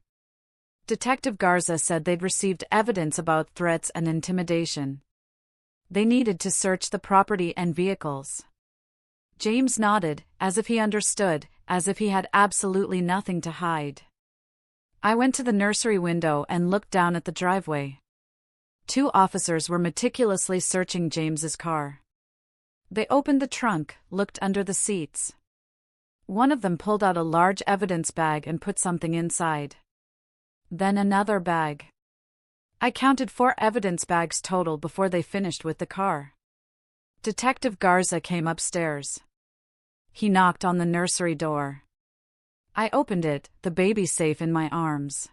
Speaker 1: Detective Garza said they'd received evidence about threats and intimidation. They needed to search the property and vehicles. James nodded, as if he understood, as if he had absolutely nothing to hide. I went to the nursery window and looked down at the driveway. 2 officers were meticulously searching James's car. They opened the trunk, looked under the seats. One of them pulled out a large evidence bag and put something inside. Then another bag. I counted 4 evidence bags total before they finished with the car. Detective Garza came upstairs. He knocked on the nursery door. I opened it, the baby safe in my arms.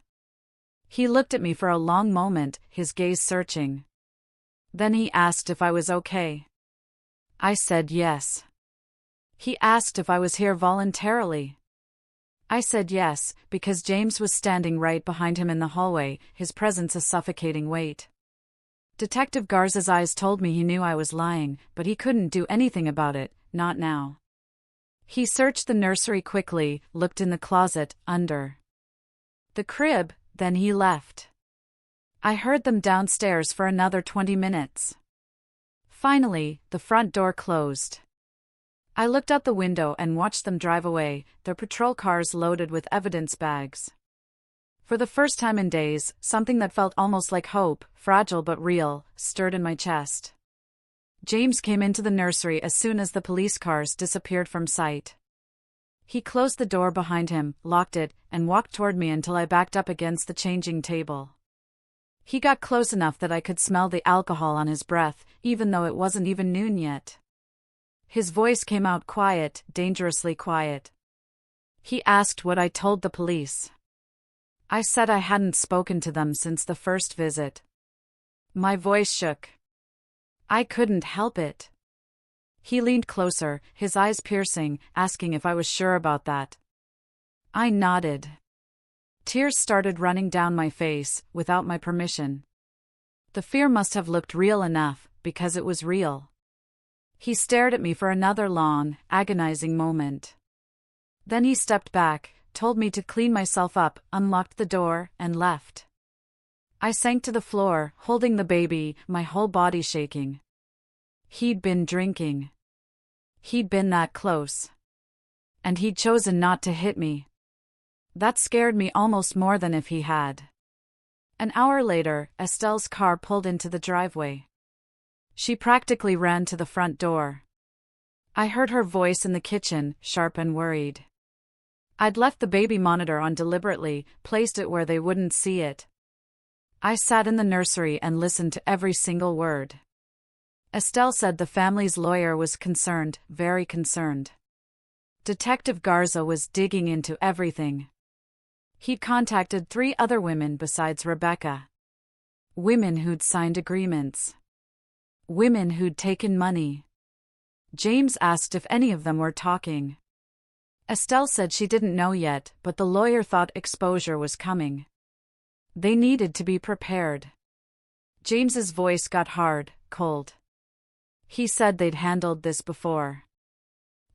Speaker 1: He looked at me for a long moment, his gaze searching. Then he asked if I was okay. I said yes. He asked if I was here voluntarily. I said yes, because James was standing right behind him in the hallway, his presence a suffocating weight. Detective Garza's eyes told me he knew I was lying, but he couldn't do anything about it, not now. He searched the nursery quickly, looked in the closet, under the crib, then he left. I heard them downstairs for another 20 minutes. Finally, the front door closed. I looked out the window and watched them drive away, their patrol cars loaded with evidence bags. For the first time in days, something that felt almost like hope, fragile but real, stirred in my chest. James came into the nursery as soon as the police cars disappeared from sight. He closed the door behind him, locked it, and walked toward me until I backed up against the changing table. He got close enough that I could smell the alcohol on his breath, even though it wasn't even noon yet. His voice came out quiet, dangerously quiet. He asked what I told the police. I said I hadn't spoken to them since the first visit. My voice shook. I couldn't help it. He leaned closer, his eyes piercing, asking if I was sure about that. I nodded. Tears started running down my face, without my permission. The fear must have looked real enough, because it was real. He stared at me for another long, agonizing moment. Then he stepped back, told me to clean myself up, unlocked the door, and left. I sank to the floor, holding the baby, my whole body shaking. He'd been drinking. He'd been that close. And he'd chosen not to hit me. That scared me almost more than if he had. An hour later, Estelle's car pulled into the driveway. She practically ran to the front door. I heard her voice in the kitchen, sharp and worried. I'd left the baby monitor on deliberately, placed it where they wouldn't see it. I sat in the nursery and listened to every single word. Estelle said the family's lawyer was concerned, very concerned. Detective Garza was digging into everything. He'd contacted 3 other women besides Rebecca. Women who'd signed agreements. Women who'd taken money. James asked if any of them were talking. Estelle said she didn't know yet, but the lawyer thought exposure was coming. They needed to be prepared. James's voice got hard, cold. He said they'd handled this before.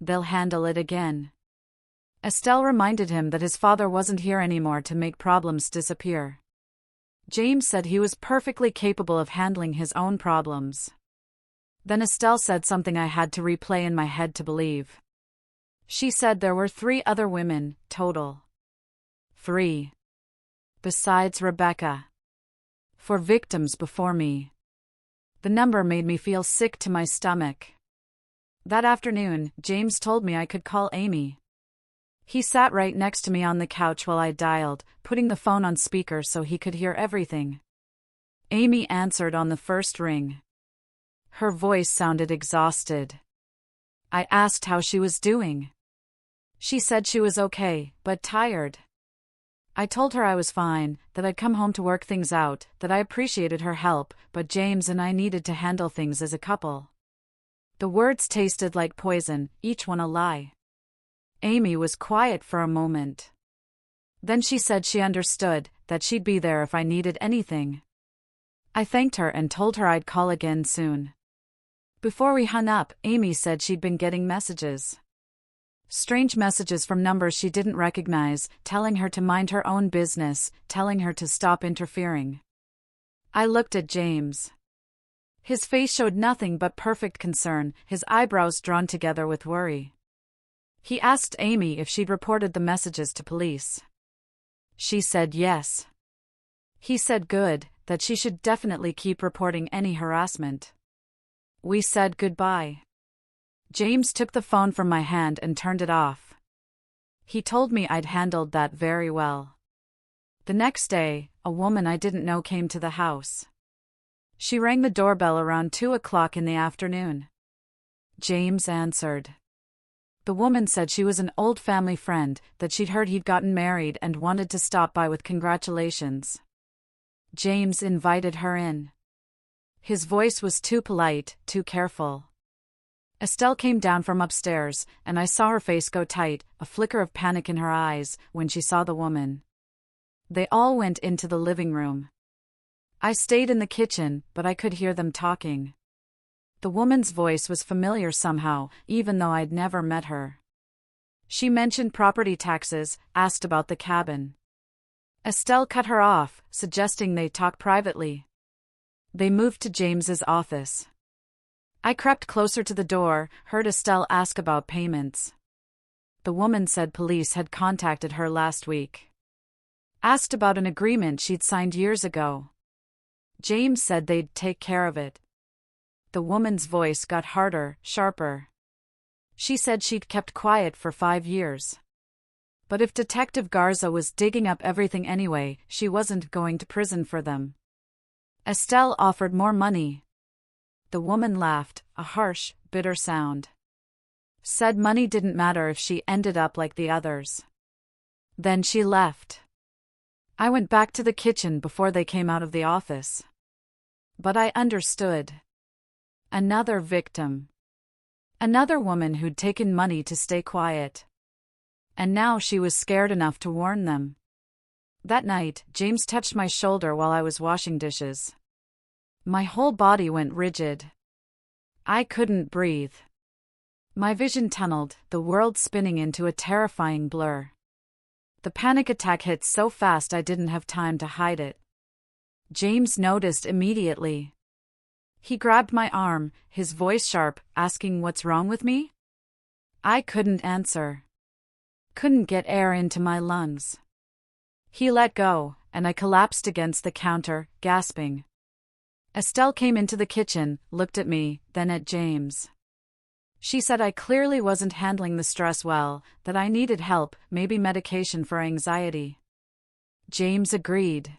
Speaker 1: They'll handle it again. Estelle reminded him that his father wasn't here anymore to make problems disappear. James said he was perfectly capable of handling his own problems. Then Estelle said something I had to replay in my head to believe. She said there were 3 other women, total. 3. Besides Rebecca. 4 victims before me. The number made me feel sick to my stomach. That afternoon, James told me I could call Amy. He sat right next to me on the couch while I dialed, putting the phone on speaker so he could hear everything. Amy answered on the first ring. Her voice sounded exhausted. I asked how she was doing. She said she was okay, but tired. I told her I was fine, that I'd come home to work things out, that I appreciated her help, but James and I needed to handle things as a couple. The words tasted like poison, each one a lie. Amy was quiet for a moment. Then she said she understood, that she'd be there if I needed anything. I thanked her and told her I'd call again soon. Before we hung up, Amy said she'd been getting messages. Strange messages from numbers she didn't recognize, telling her to mind her own business, telling her to stop interfering. I looked at James. His face showed nothing but perfect concern, his eyebrows drawn together with worry. He asked Amy if she'd reported the messages to police. She said yes. He said good, that she should definitely keep reporting any harassment. We said goodbye. James took the phone from my hand and turned it off. He told me I'd handled that very well. The next day, a woman I didn't know came to the house. She rang the doorbell around 2 o'clock in the afternoon. James answered. The woman said she was an old family friend, that she'd heard he'd gotten married and wanted to stop by with congratulations. James invited her in. His voice was too polite, too careful. Estelle came down from upstairs, and I saw her face go tight, a flicker of panic in her eyes, when she saw the woman. They all went into the living room. I stayed in the kitchen, but I could hear them talking. The woman's voice was familiar somehow, even though I'd never met her. She mentioned property taxes, asked about the cabin. Estelle cut her off, suggesting they talk privately. They moved to James's office. I crept closer to the door, heard Estelle ask about payments. The woman said police had contacted her last week. Asked about an agreement she'd signed years ago. James said they'd take care of it. The woman's voice got harder, sharper. She said she'd kept quiet for 5 years. But if Detective Garza was digging up everything anyway, she wasn't going to prison for them. Estelle offered more money. The woman laughed, a harsh, bitter sound. Said money didn't matter if she ended up like the others. Then she left. I went back to the kitchen before they came out of the office. But I understood. Another victim. Another woman who'd taken money to stay quiet. And now she was scared enough to warn them. That night, James touched my shoulder while I was washing dishes. My whole body went rigid. I couldn't breathe. My vision tunneled, the world spinning into a terrifying blur. The panic attack hit so fast I didn't have time to hide it. James noticed immediately. He grabbed my arm, his voice sharp, asking what's wrong with me? I couldn't answer. Couldn't get air into my lungs. He let go, and I collapsed against the counter, gasping. Estelle came into the kitchen, looked at me, then at James. She said I clearly wasn't handling the stress well, that I needed help, maybe medication for anxiety. James agreed.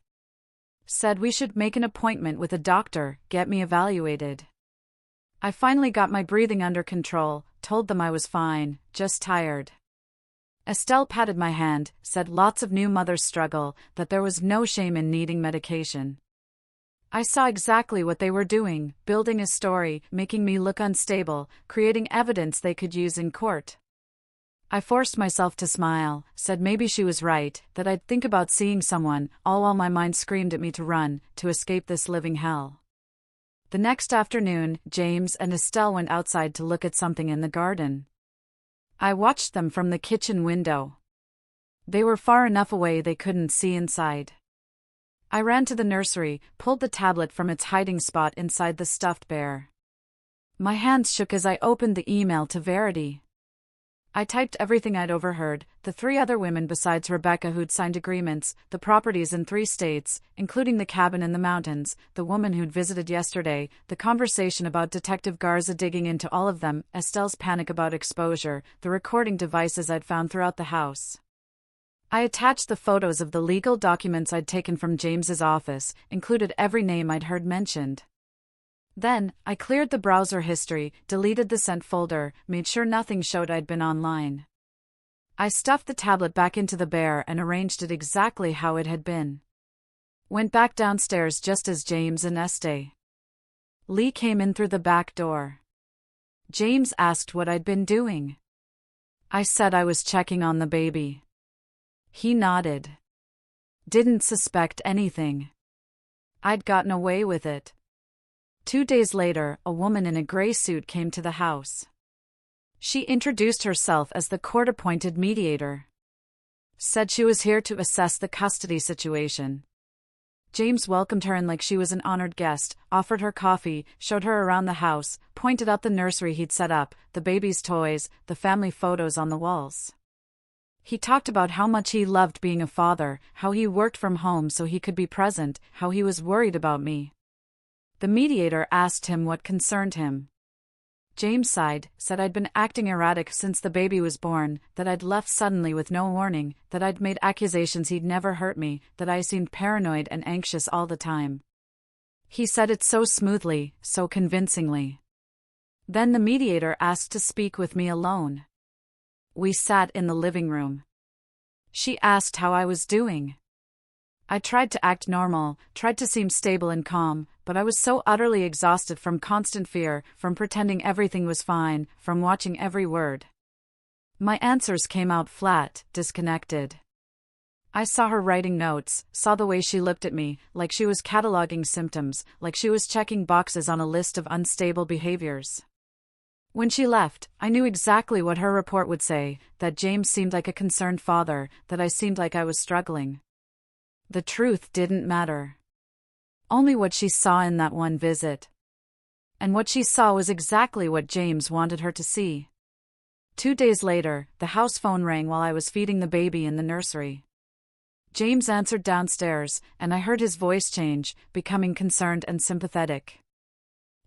Speaker 1: Said we should make an appointment with a doctor, get me evaluated. I finally got my breathing under control, told them I was fine, just tired. Estelle patted my hand, said lots of new mothers struggle, that there was no shame in needing medication. I saw exactly what they were doing, building a story, making me look unstable, creating evidence they could use in court. I forced myself to smile, said maybe she was right, that I'd think about seeing someone, all while my mind screamed at me to run, to escape this living hell. The next afternoon, James and Estelle went outside to look at something in the garden. I watched them from the kitchen window. They were far enough away they couldn't see inside. I ran to the nursery, pulled the tablet from its hiding spot inside the stuffed bear. My hands shook as I opened the email to Verity. I typed everything I'd overheard, the 3 other women besides Rebecca who'd signed agreements, the properties in 3 states, including the cabin in the mountains, the woman who'd visited yesterday, the conversation about Detective Garza digging into all of them, Estelle's panic about exposure, the recording devices I'd found throughout the house. I attached the photos of the legal documents I'd taken from James's office, included every name I'd heard mentioned. Then, I cleared the browser history, deleted the sent folder, made sure nothing showed I'd been online. I stuffed the tablet back into the bear and arranged it exactly how it had been. Went back downstairs just as James and Estelle. Lee came in through the back door. James asked what I'd been doing. I said I was checking on the baby. He nodded. Didn't suspect anything. I'd gotten away with it. 2 days later, a woman in a gray suit came to the house. She introduced herself as the court-appointed mediator. Said she was here to assess the custody situation. James welcomed her in like she was an honored guest, offered her coffee, showed her around the house, pointed out the nursery he'd set up, the baby's toys, the family photos on the walls. He talked about how much he loved being a father, how he worked from home so he could be present, how he was worried about me. The mediator asked him what concerned him. James sighed, said I'd been acting erratic since the baby was born, that I'd left suddenly with no warning, that I'd made accusations he'd never hurt me, that I seemed paranoid and anxious all the time. He said it so smoothly, so convincingly. Then the mediator asked to speak with me alone. We sat in the living room. She asked how I was doing. I tried to act normal, tried to seem stable and calm, but I was so utterly exhausted from constant fear, from pretending everything was fine, from watching every word. My answers came out flat, disconnected. I saw her writing notes, saw the way she looked at me, like she was cataloging symptoms, like she was checking boxes on a list of unstable behaviors. When she left, I knew exactly what her report would say, that James seemed like a concerned father, that I seemed like I was struggling. The truth didn't matter. Only what she saw in that one visit. And what she saw was exactly what James wanted her to see. 2 days later, the house phone rang while I was feeding the baby in the nursery. James answered downstairs, and I heard his voice change, becoming concerned and sympathetic.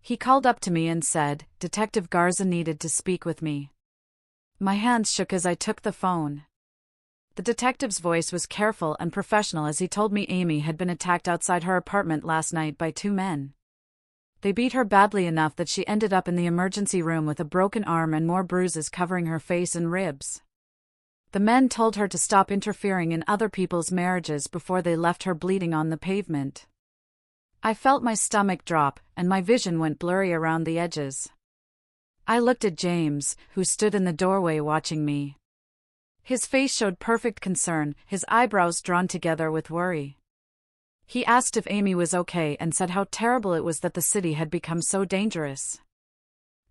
Speaker 1: He called up to me and said, Detective Garza needed to speak with me. My hands shook as I took the phone. The detective's voice was careful and professional as he told me Amy had been attacked outside her apartment last night by 2 men. They beat her badly enough that she ended up in the emergency room with a broken arm and more bruises covering her face and ribs. The men told her to stop interfering in other people's marriages before they left her bleeding on the pavement. I felt my stomach drop, and my vision went blurry around the edges. I looked at James, who stood in the doorway watching me. His face showed perfect concern, his eyebrows drawn together with worry. He asked if Amy was okay and said how terrible it was that the city had become so dangerous.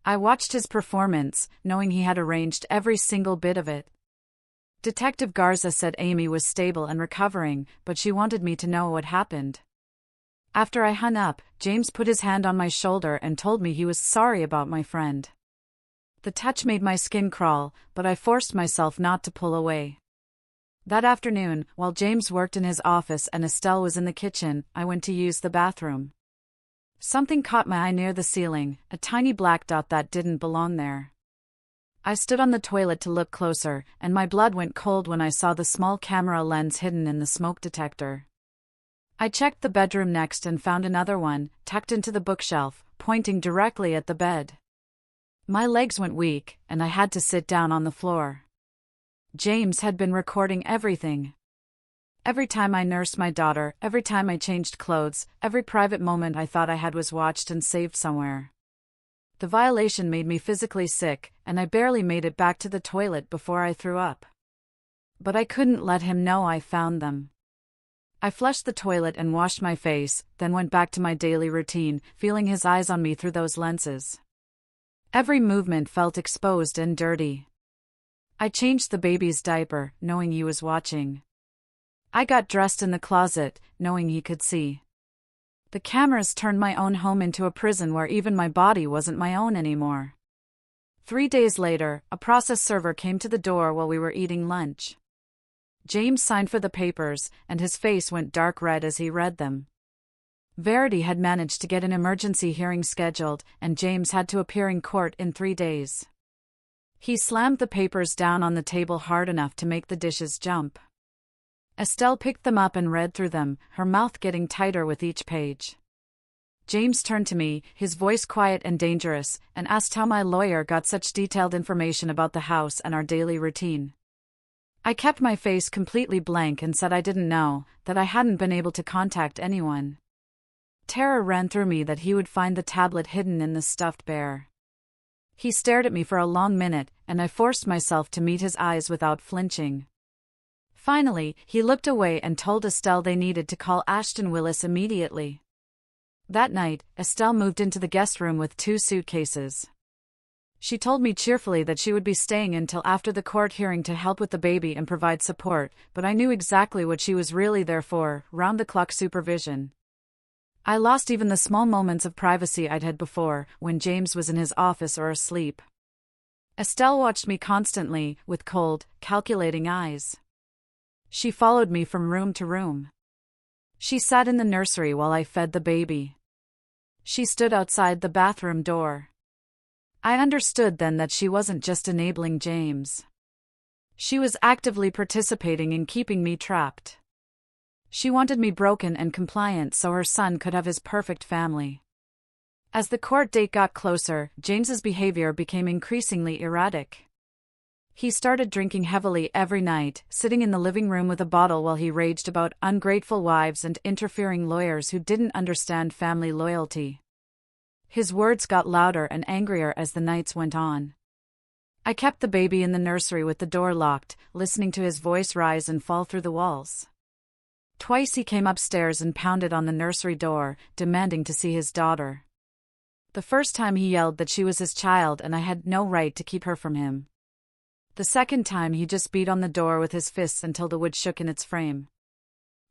Speaker 1: I watched his performance, knowing he had arranged every single bit of it. Detective Garza said Amy was stable and recovering, but she wanted me to know what happened. After I hung up, James put his hand on my shoulder and told me he was sorry about my friend. The touch made my skin crawl, but I forced myself not to pull away. That afternoon, while James worked in his office and Estelle was in the kitchen, I went to use the bathroom. Something caught my eye near the ceiling, a tiny black dot that didn't belong there. I stood on the toilet to look closer, and my blood went cold when I saw the small camera lens hidden in the smoke detector. I checked the bedroom next and found another one, tucked into the bookshelf, pointing directly at the bed. My legs went weak, and I had to sit down on the floor. James had been recording everything. Every time I nursed my daughter, every time I changed clothes, every private moment I thought I had was watched and saved somewhere. The violation made me physically sick, and I barely made it back to the toilet before I threw up. But I couldn't let him know I found them. I flushed the toilet and washed my face, then went back to my daily routine, feeling his eyes on me through those lenses. Every movement felt exposed and dirty. I changed the baby's diaper, knowing he was watching. I got dressed in the closet, knowing he could see. The cameras turned my own home into a prison where even my body wasn't my own anymore. 3 days later, a process server came to the door while we were eating lunch. James signed for the papers, and his face went dark red as he read them. Verity had managed to get an emergency hearing scheduled, and James had to appear in court in 3 days. He slammed the papers down on the table hard enough to make the dishes jump. Estelle picked them up and read through them, her mouth getting tighter with each page. James turned to me, his voice quiet and dangerous, and asked how my lawyer got such detailed information about the house and our daily routine. I kept my face completely blank and said I didn't know, that I hadn't been able to contact anyone. Terror ran through me that he would find the tablet hidden in the stuffed bear. He stared at me for a long minute, and I forced myself to meet his eyes without flinching. Finally, he looked away and told Estelle they needed to call Ashton Willis immediately. That night, Estelle moved into the guest room with 2 suitcases. She told me cheerfully that she would be staying until after the court hearing to help with the baby and provide support, but I knew exactly what she was really there for: round-the-clock supervision. I lost even the small moments of privacy I'd had before, when James was in his office or asleep. Estelle watched me constantly, with cold, calculating eyes. She followed me from room to room. She sat in the nursery while I fed the baby. She stood outside the bathroom door. I understood then that she wasn't just enabling James. She was actively participating in keeping me trapped. She wanted me broken and compliant so her son could have his perfect family. As the court date got closer, James's behavior became increasingly erratic. He started drinking heavily every night, sitting in the living room with a bottle while he raged about ungrateful wives and interfering lawyers who didn't understand family loyalty. His words got louder and angrier as the nights went on. I kept the baby in the nursery with the door locked, listening to his voice rise and fall through the walls. Twice he came upstairs and pounded on the nursery door, demanding to see his daughter. The first time he yelled that she was his child and I had no right to keep her from him. The second time he just beat on the door with his fists until the wood shook in its frame.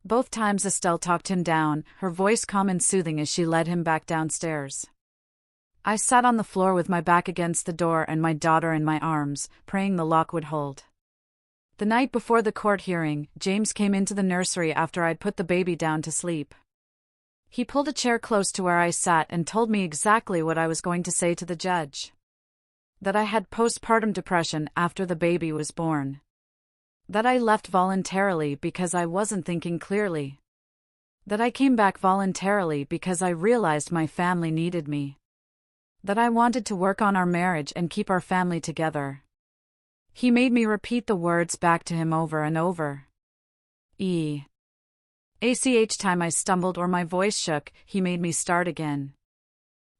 Speaker 1: Both times Estelle talked him down, her voice calm and soothing as she led him back downstairs. I sat on the floor with my back against the door and my daughter in my arms, praying the lock would hold. The night before the court hearing, James came into the nursery after I'd put the baby down to sleep. He pulled a chair close to where I sat and told me exactly what I was going to say to the judge. That I had postpartum depression after the baby was born. That I left voluntarily because I wasn't thinking clearly. That I came back voluntarily because I realized my family needed me. That I wanted to work on our marriage and keep our family together. He made me repeat the words back to him over and over. Each time I stumbled or my voice shook, he made me start again.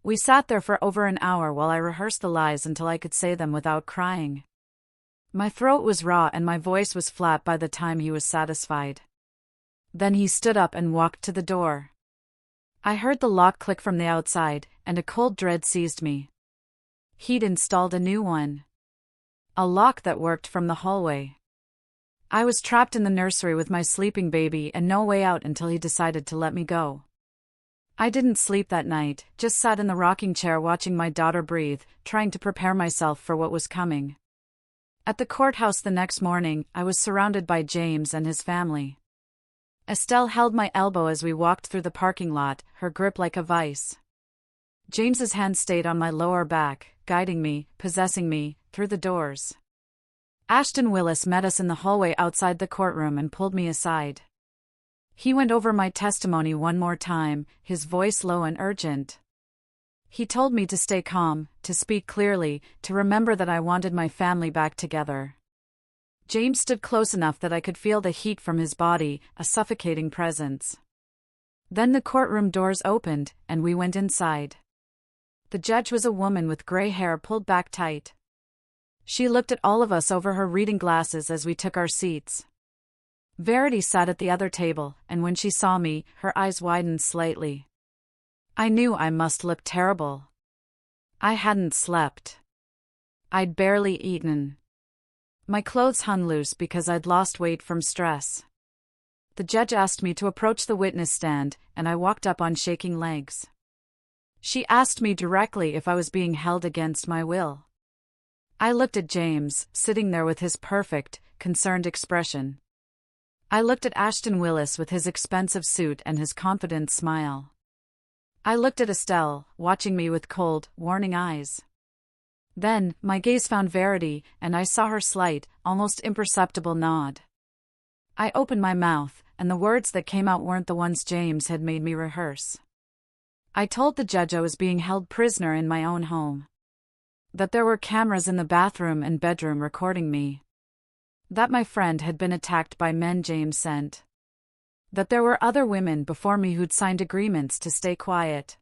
Speaker 1: We sat there for over an hour while I rehearsed the lies until I could say them without crying. My throat was raw and my voice was flat by the time he was satisfied. Then he stood up and walked to the door. I heard the lock click from the outside, and a cold dread seized me. He'd installed a new one. A lock that worked from the hallway. I was trapped in the nursery with my sleeping baby and no way out until he decided to let me go. I didn't sleep that night, just sat in the rocking chair watching my daughter breathe, trying to prepare myself for what was coming. At the courthouse the next morning, I was surrounded by James and his family. Estelle held my elbow as we walked through the parking lot, her grip like a vice. James's hand stayed on my lower back, guiding me, possessing me, through the doors. Ashton Willis met us in the hallway outside the courtroom and pulled me aside. He went over my testimony one more time, his voice low and urgent. He told me to stay calm, to speak clearly, to remember that I wanted my family back together. James stood close enough that I could feel the heat from his body, a suffocating presence. Then the courtroom doors opened, and we went inside. The judge was a woman with gray hair pulled back tight. She looked at all of us over her reading glasses as we took our seats. Verity sat at the other table, and when she saw me, her eyes widened slightly. I knew I must look terrible. I hadn't slept. I'd barely eaten. My clothes hung loose because I'd lost weight from stress. The judge asked me to approach the witness stand, and I walked up on shaking legs. She asked me directly if I was being held against my will. I looked at James, sitting there with his perfect, concerned expression. I looked at Ashton Willis with his expensive suit and his confident smile. I looked at Estelle, watching me with cold, warning eyes. Then, my gaze found Verity, and I saw her slight, almost imperceptible nod. I opened my mouth, and the words that came out weren't the ones James had made me rehearse. I told the judge I was being held prisoner in my own home. That there were cameras in the bathroom and bedroom recording me. That my friend had been attacked by men James sent. That there were other women before me who'd signed agreements to stay quiet.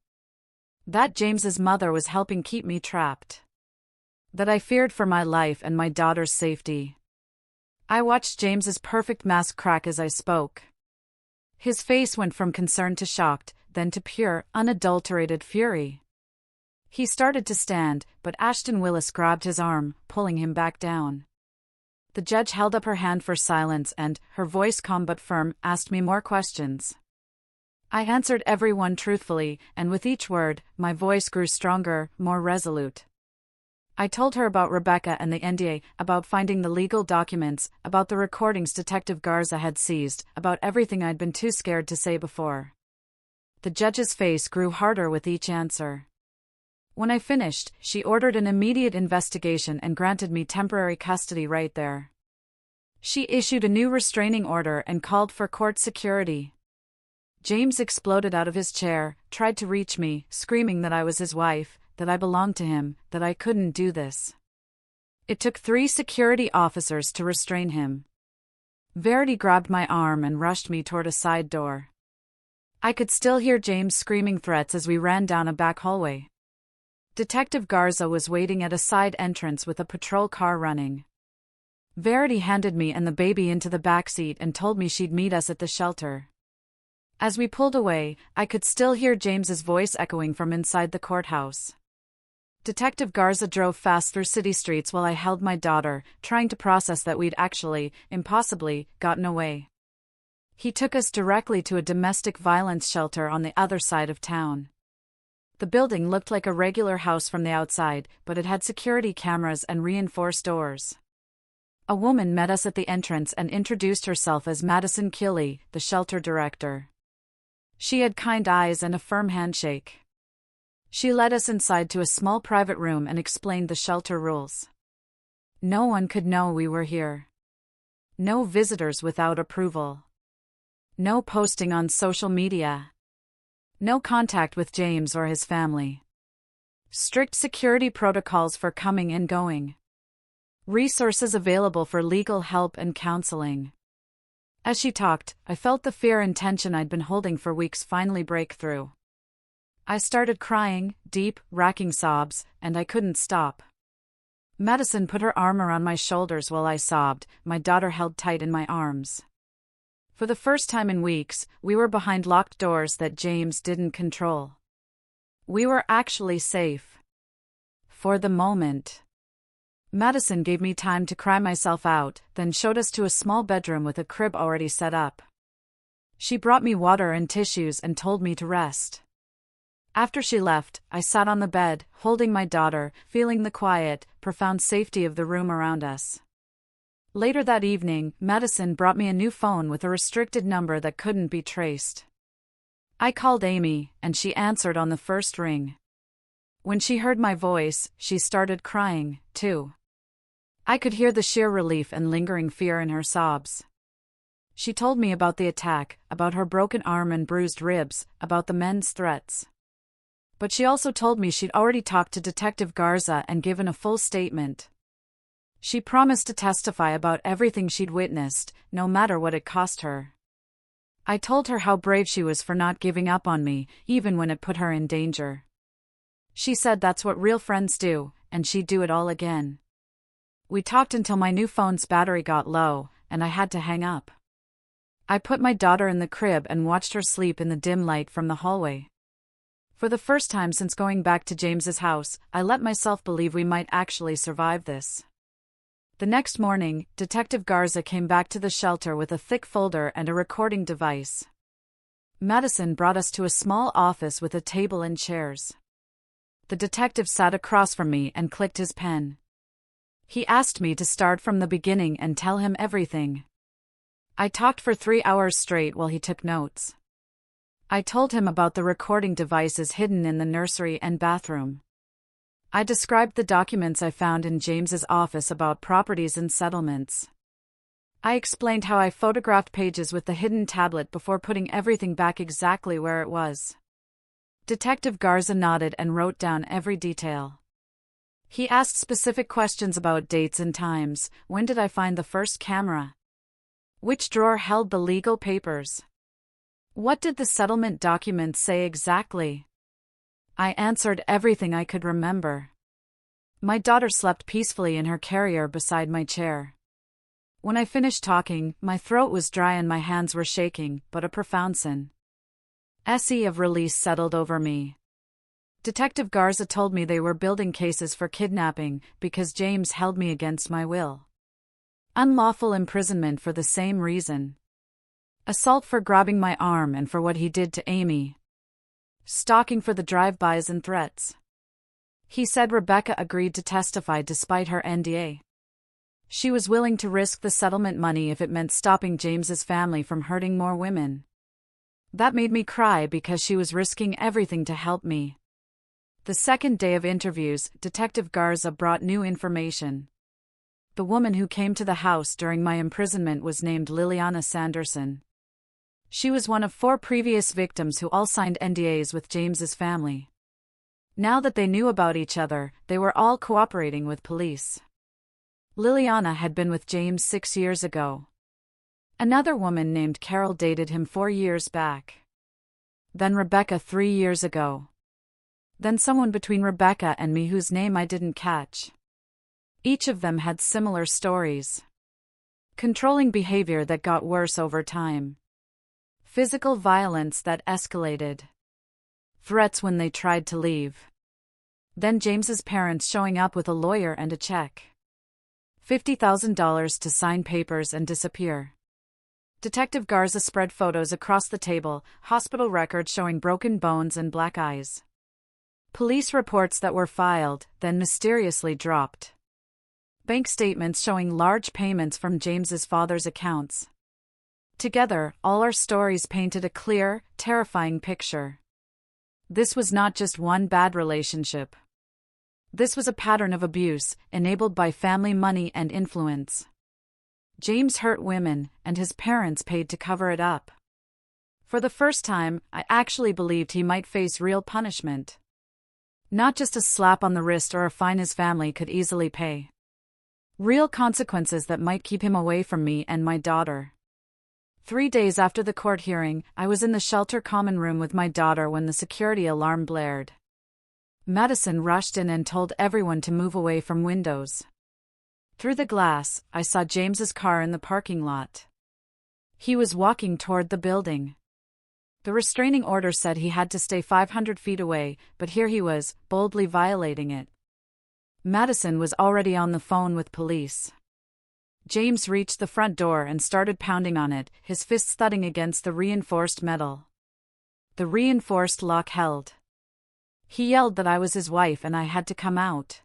Speaker 1: That James's mother was helping keep me trapped. That I feared for my life and my daughter's safety. I watched James's perfect mask crack as I spoke. His face went from concern to shocked, then to pure, unadulterated fury. He started to stand, but Ashton Willis grabbed his arm, pulling him back down. The judge held up her hand for silence and, her voice calm but firm, asked me more questions. I answered every one truthfully, and with each word, my voice grew stronger, more resolute. I told her about Rebecca and the NDA, about finding the legal documents, about the recordings Detective Garza had seized, about everything I'd been too scared to say before. The judge's face grew harder with each answer. When I finished, she ordered an immediate investigation and granted me temporary custody right there. She issued a new restraining order and called for court security. James exploded out of his chair, tried to reach me, screaming that I was his wife, that I belonged to him, that I couldn't do this. It took 3 security officers to restrain him. Verity grabbed my arm and rushed me toward a side door. I could still hear James screaming threats as we ran down a back hallway. Detective Garza was waiting at a side entrance with a patrol car running. Verity handed me and the baby into the back seat and told me she'd meet us at the shelter. As we pulled away, I could still hear James's voice echoing from inside the courthouse. Detective Garza drove fast through city streets while I held my daughter, trying to process that we'd actually, impossibly, gotten away. He took us directly to a domestic violence shelter on the other side of town. The building looked like a regular house from the outside, but it had security cameras and reinforced doors. A woman met us at the entrance and introduced herself as Madison Keeley, the shelter director. She had kind eyes and a firm handshake. She led us inside to a small private room and explained the shelter rules. No one could know we were here. No visitors without approval. No posting on social media. No contact with James or his family. Strict security protocols for coming and going. Resources available for legal help and counseling. As she talked, I felt the fear and tension I'd been holding for weeks finally break through. I started crying, deep, racking sobs, and I couldn't stop. Madison put her arm around my shoulders while I sobbed, my daughter held tight in my arms. For the first time in weeks, we were behind locked doors that James didn't control. We were actually safe. For the moment. Madison gave me time to cry myself out, then showed us to a small bedroom with a crib already set up. She brought me water and tissues and told me to rest. After she left, I sat on the bed, holding my daughter, feeling the quiet, profound safety of the room around us. Later that evening, Madison brought me a new phone with a restricted number that couldn't be traced. I called Amy, and she answered on the first ring. When she heard my voice, she started crying, too. I could hear the sheer relief and lingering fear in her sobs. She told me about the attack, about her broken arm and bruised ribs, about the men's threats. But she also told me she'd already talked to Detective Garza and given a full statement. She promised to testify about everything she'd witnessed, no matter what it cost her. I told her how brave she was for not giving up on me, even when it put her in danger. She said that's what real friends do, and she'd do it all again. We talked until my new phone's battery got low, and I had to hang up. I put my daughter in the crib and watched her sleep in the dim light from the hallway. For the first time since going back to James's house, I let myself believe we might actually survive this. The next morning, Detective Garza came back to the shelter with a thick folder and a recording device. Madison brought us to a small office with a table and chairs. The detective sat across from me and clicked his pen. He asked me to start from the beginning and tell him everything. I talked for 3 hours straight while he took notes. I told him about the recording devices hidden in the nursery and bathroom. I described the documents I found in James's office about properties and settlements. I explained how I photographed pages with the hidden tablet before putting everything back exactly where it was. Detective Garza nodded and wrote down every detail. He asked specific questions about dates and times. When did I find the first camera? Which drawer held the legal papers? What did the settlement documents say exactly? I answered everything I could remember. My daughter slept peacefully in her carrier beside my chair. When I finished talking, my throat was dry and my hands were shaking, but a profound sense of release settled over me. Detective Garza told me they were building cases for kidnapping because James held me against my will. Unlawful imprisonment for the same reason. Assault for grabbing my arm and for what he did to Amy. Stalking for the drive-bys and threats. He said Rebecca agreed to testify despite her NDA. She was willing to risk the settlement money if it meant stopping James's family from hurting more women. That made me cry because she was risking everything to help me. The second day of interviews, Detective Garza brought new information. The woman who came to the house during my imprisonment was named Liliana Sanderson. She was one of 4 previous victims who all signed NDAs with James's family. Now that they knew about each other, they were all cooperating with police. Liliana had been with James 6 years ago. Another woman named Carol dated him 4 years back. Then Rebecca 3 years ago. Then someone between Rebecca and me whose name I didn't catch. Each of them had similar stories. Controlling behavior that got worse over time. Physical violence that escalated. Threats when they tried to leave. Then James's parents showing up with a lawyer and a check. $50,000 to sign papers and disappear. Detective Garza spread photos across the table, hospital records showing broken bones and black eyes. Police reports that were filed, then mysteriously dropped. Bank statements showing large payments from James's father's accounts. Together, all our stories painted a clear, terrifying picture. This was not just one bad relationship. This was a pattern of abuse, enabled by family money and influence. James hurt women, and his parents paid to cover it up. For the first time, I actually believed he might face real punishment. Not just a slap on the wrist or a fine his family could easily pay. Real consequences that might keep him away from me and my daughter. 3 days after the court hearing, I was in the shelter common room with my daughter when the security alarm blared. Madison rushed in and told everyone to move away from windows. Through the glass, I saw James's car in the parking lot. He was walking toward the building. The restraining order said he had to stay 500 feet away, but here he was, boldly violating it. Madison was already on the phone with police. James reached the front door and started pounding on it, his fists thudding against the reinforced metal. The reinforced lock held. He yelled that I was his wife and I had to come out.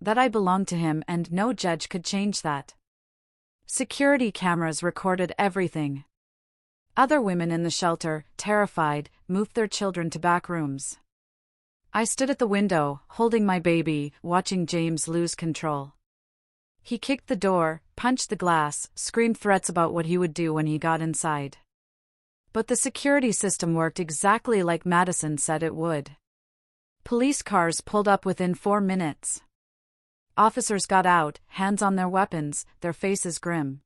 Speaker 1: That I belonged to him and no judge could change that. Security cameras recorded everything. Other women in the shelter, terrified, moved their children to back rooms. I stood at the window, holding my baby, watching James lose control. He kicked the door, punched the glass, screamed threats about what he would do when he got inside. But the security system worked exactly like Madison said it would. Police cars pulled up within 4 minutes. Officers got out, hands on their weapons, their faces grim.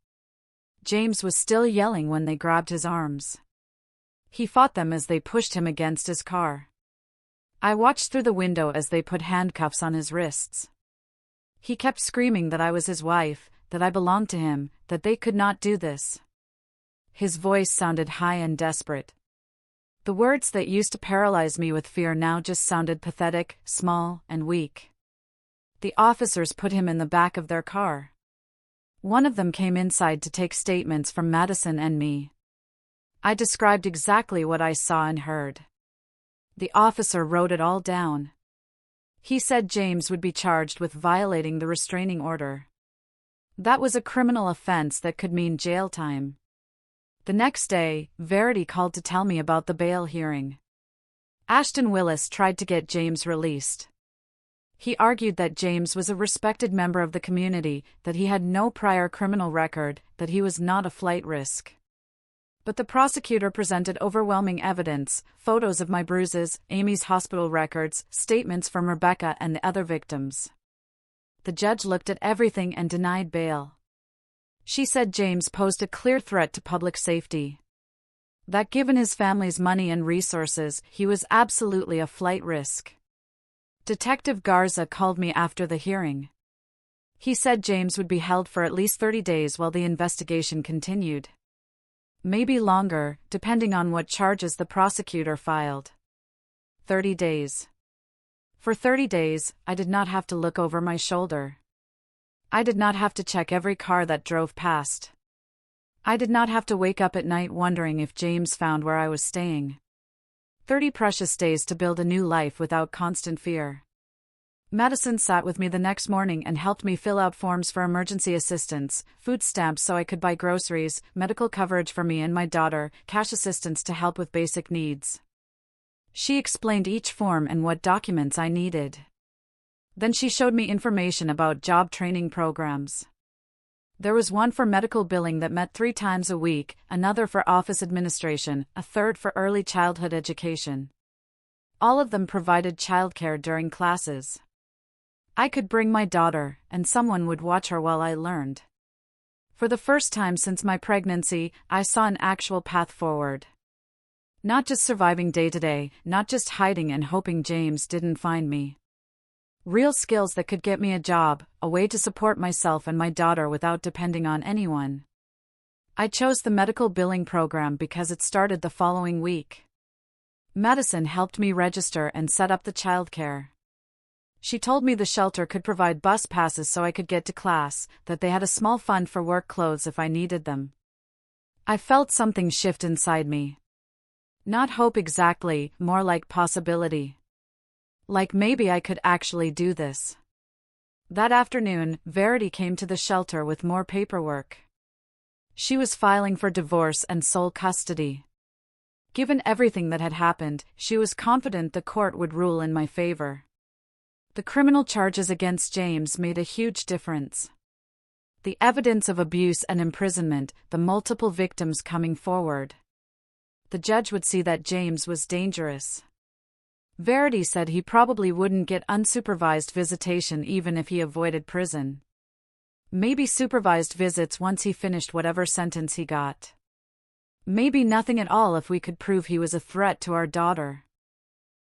Speaker 1: James was still yelling when they grabbed his arms. He fought them as they pushed him against his car. I watched through the window as they put handcuffs on his wrists. He kept screaming that I was his wife, that I belonged to him, that they could not do this. His voice sounded high and desperate. The words that used to paralyze me with fear now just sounded pathetic, small, and weak. The officers put him in the back of their car. One of them came inside to take statements from Madison and me. I described exactly what I saw and heard. The officer wrote it all down. He said James would be charged with violating the restraining order. That was a criminal offense that could mean jail time. The next day, Verity called to tell me about the bail hearing. Ashton Willis tried to get James released. He argued that James was a respected member of the community, that he had no prior criminal record, that he was not a flight risk. But the prosecutor presented overwhelming evidence, photos of my bruises, Amy's hospital records, statements from Rebecca and the other victims. The judge looked at everything and denied bail. She said James posed a clear threat to public safety. That given his family's money and resources, he was absolutely a flight risk. Detective Garza called me after the hearing. He said James would be held for at least 30 days while the investigation continued. Maybe longer, depending on what charges the prosecutor filed. 30 days. For 30 days, I did not have to look over my shoulder. I did not have to check every car that drove past. I did not have to wake up at night wondering if James found where I was staying. 30 precious days to build a new life without constant fear. Madison sat with me the next morning and helped me fill out forms for emergency assistance, food stamps so I could buy groceries, medical coverage for me and my daughter, cash assistance to help with basic needs. She explained each form and what documents I needed. Then she showed me information about job training programs. There was one for medical billing that met 3 times a week, another for office administration, a third for early childhood education. All of them provided childcare during classes. I could bring my daughter, and someone would watch her while I learned. For the first time since my pregnancy, I saw an actual path forward. Not just surviving day to day, not just hiding and hoping James didn't find me. Real skills that could get me a job, a way to support myself and my daughter without depending on anyone. I chose the medical billing program because it started the following week. Madison helped me register and set up the childcare. She told me the shelter could provide bus passes so I could get to class, that they had a small fund for work clothes if I needed them. I felt something shift inside me. Not hope exactly, more like possibility. Like maybe I could actually do this. That afternoon, Verity came to the shelter with more paperwork. She was filing for divorce and sole custody. Given everything that had happened, she was confident the court would rule in my favor. The criminal charges against James made a huge difference. The evidence of abuse and imprisonment, the multiple victims coming forward. The judge would see that James was dangerous. Verity said he probably wouldn't get unsupervised visitation even if he avoided prison. Maybe supervised visits once he finished whatever sentence he got. Maybe nothing at all if we could prove he was a threat to our daughter.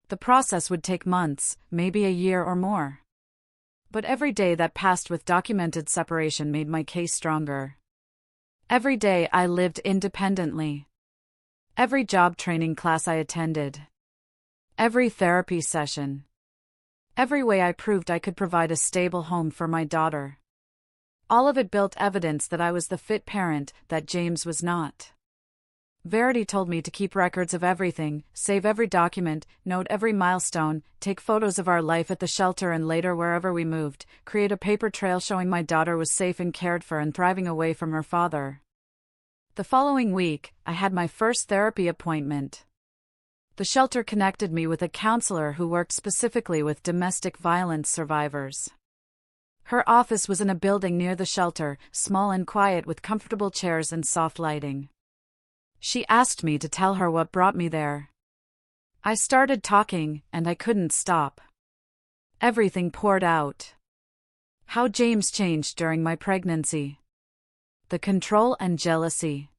Speaker 1: The process would take months, maybe a year or more. But every day that passed with documented separation made my case stronger. Every day I lived independently. Every job training class I attended. Every therapy session. Every way I proved I could provide a stable home for my daughter. All of it built evidence that I was the fit parent that James was not. Verity told me to keep records of everything, save every document, note every milestone, take photos of our life at the shelter and later wherever we moved, create a paper trail showing my daughter was safe and cared for and thriving away from her father. The following week, I had my first therapy appointment. The shelter connected me with a counselor who worked specifically with domestic violence survivors. Her office was in a building near the shelter, small and quiet with comfortable chairs and soft lighting. She asked me to tell her what brought me there. I started talking, and I couldn't stop. Everything poured out. How James changed during my pregnancy. The control and jealousy.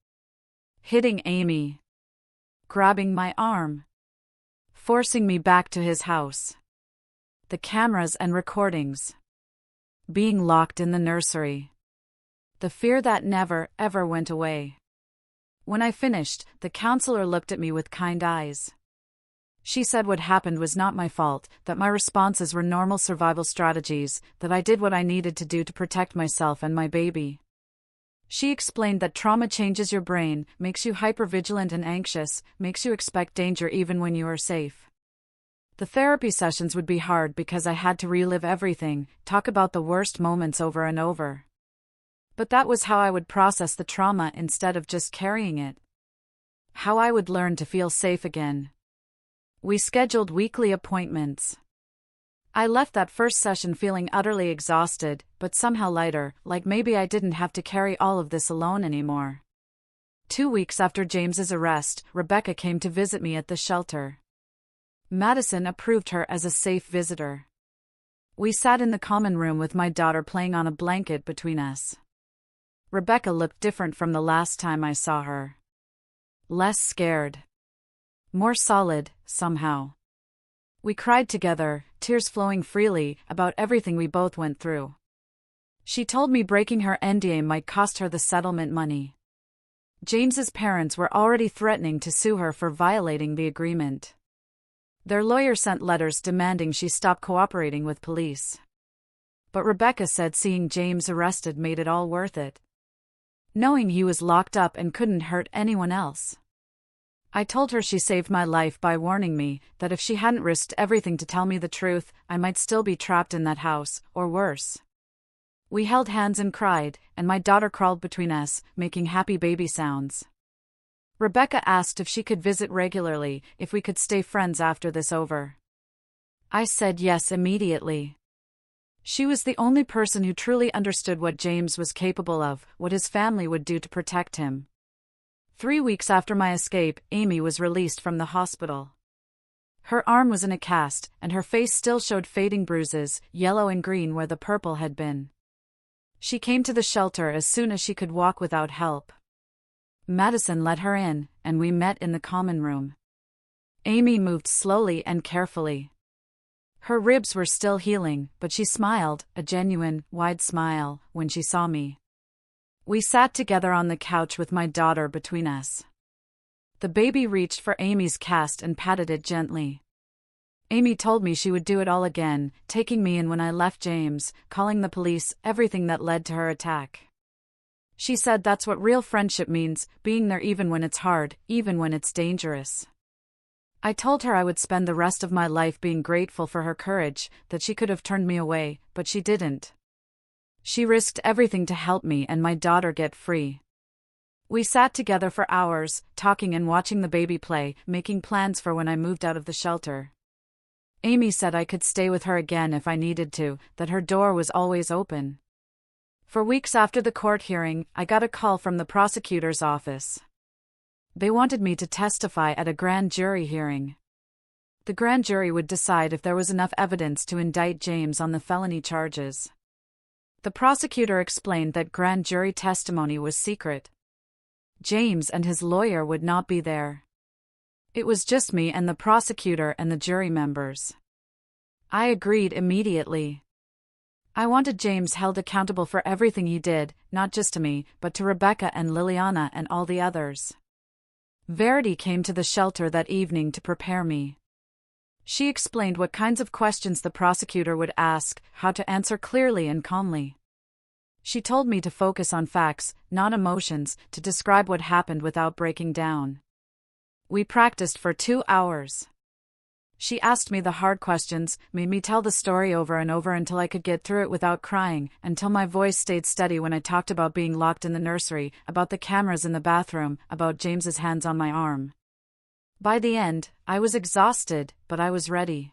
Speaker 1: Hitting Amy. Grabbing my arm. Forcing me back to his house. The cameras and recordings. Being locked in the nursery. The fear that never, ever went away. When I finished, the counselor looked at me with kind eyes. She said what happened was not my fault, that my responses were normal survival strategies, that I did what I needed to do to protect myself and my baby. She explained that trauma changes your brain, makes you hypervigilant and anxious, makes you expect danger even when you are safe. The therapy sessions would be hard because I had to relive everything, talk about the worst moments over and over. But that was how I would process the trauma instead of just carrying it. How I would learn to feel safe again. We scheduled weekly appointments. I left that first session feeling utterly exhausted, but somehow lighter, like maybe I didn't have to carry all of this alone anymore. 2 weeks after James's arrest, Rebecca came to visit me at the shelter. Madison approved her as a safe visitor. We sat in the common room with my daughter playing on a blanket between us. Rebecca looked different from the last time I saw her. Less scared. More solid, somehow. We cried together, tears flowing freely, about everything we both went through. She told me breaking her NDA might cost her the settlement money. James's parents were already threatening to sue her for violating the agreement. Their lawyer sent letters demanding she stop cooperating with police. But Rebecca said seeing James arrested made it all worth it. Knowing he was locked up and couldn't hurt anyone else. I told her she saved my life by warning me that if she hadn't risked everything to tell me the truth, I might still be trapped in that house, or worse. We held hands and cried, and my daughter crawled between us, making happy baby sounds. Rebecca asked if she could visit regularly, if we could stay friends after this over. I said yes immediately. She was the only person who truly understood what James was capable of, what his family would do to protect him. 3 weeks after my escape, Amy was released from the hospital. Her arm was in a cast, and her face still showed fading bruises, yellow and green where the purple had been. She came to the shelter as soon as she could walk without help. Madison let her in, and we met in the common room. Amy moved slowly and carefully. Her ribs were still healing, but she smiled, a genuine, wide smile, when she saw me. We sat together on the couch with my daughter between us. The baby reached for Amy's cast and patted it gently. Amy told me she would do it all again, taking me in when I left James, calling the police, everything that led to her attack. She said that's what real friendship means, being there even when it's hard, even when it's dangerous. I told her I would spend the rest of my life being grateful for her courage, that she could have turned me away, but she didn't. She risked everything to help me and my daughter get free. We sat together for hours, talking and watching the baby play, making plans for when I moved out of the shelter. Amy said I could stay with her again if I needed to, that her door was always open. For weeks after the court hearing, I got a call from the prosecutor's office. They wanted me to testify at a grand jury hearing. The grand jury would decide if there was enough evidence to indict James on the felony charges. The prosecutor explained that grand jury testimony was secret. James and his lawyer would not be there. It was just me and the prosecutor and the jury members. I agreed immediately. I wanted James held accountable for everything he did, not just to me, but to Rebecca and Liliana and all the others. Verity came to the shelter that evening to prepare me. She explained what kinds of questions the prosecutor would ask, how to answer clearly and calmly. She told me to focus on facts, not emotions, to describe what happened without breaking down. We practiced for 2 hours. She asked me the hard questions, made me tell the story over and over until I could get through it without crying, until my voice stayed steady when I talked about being locked in the nursery, about the cameras in the bathroom, about James's hands on my arm. By the end, I was exhausted, but I was ready.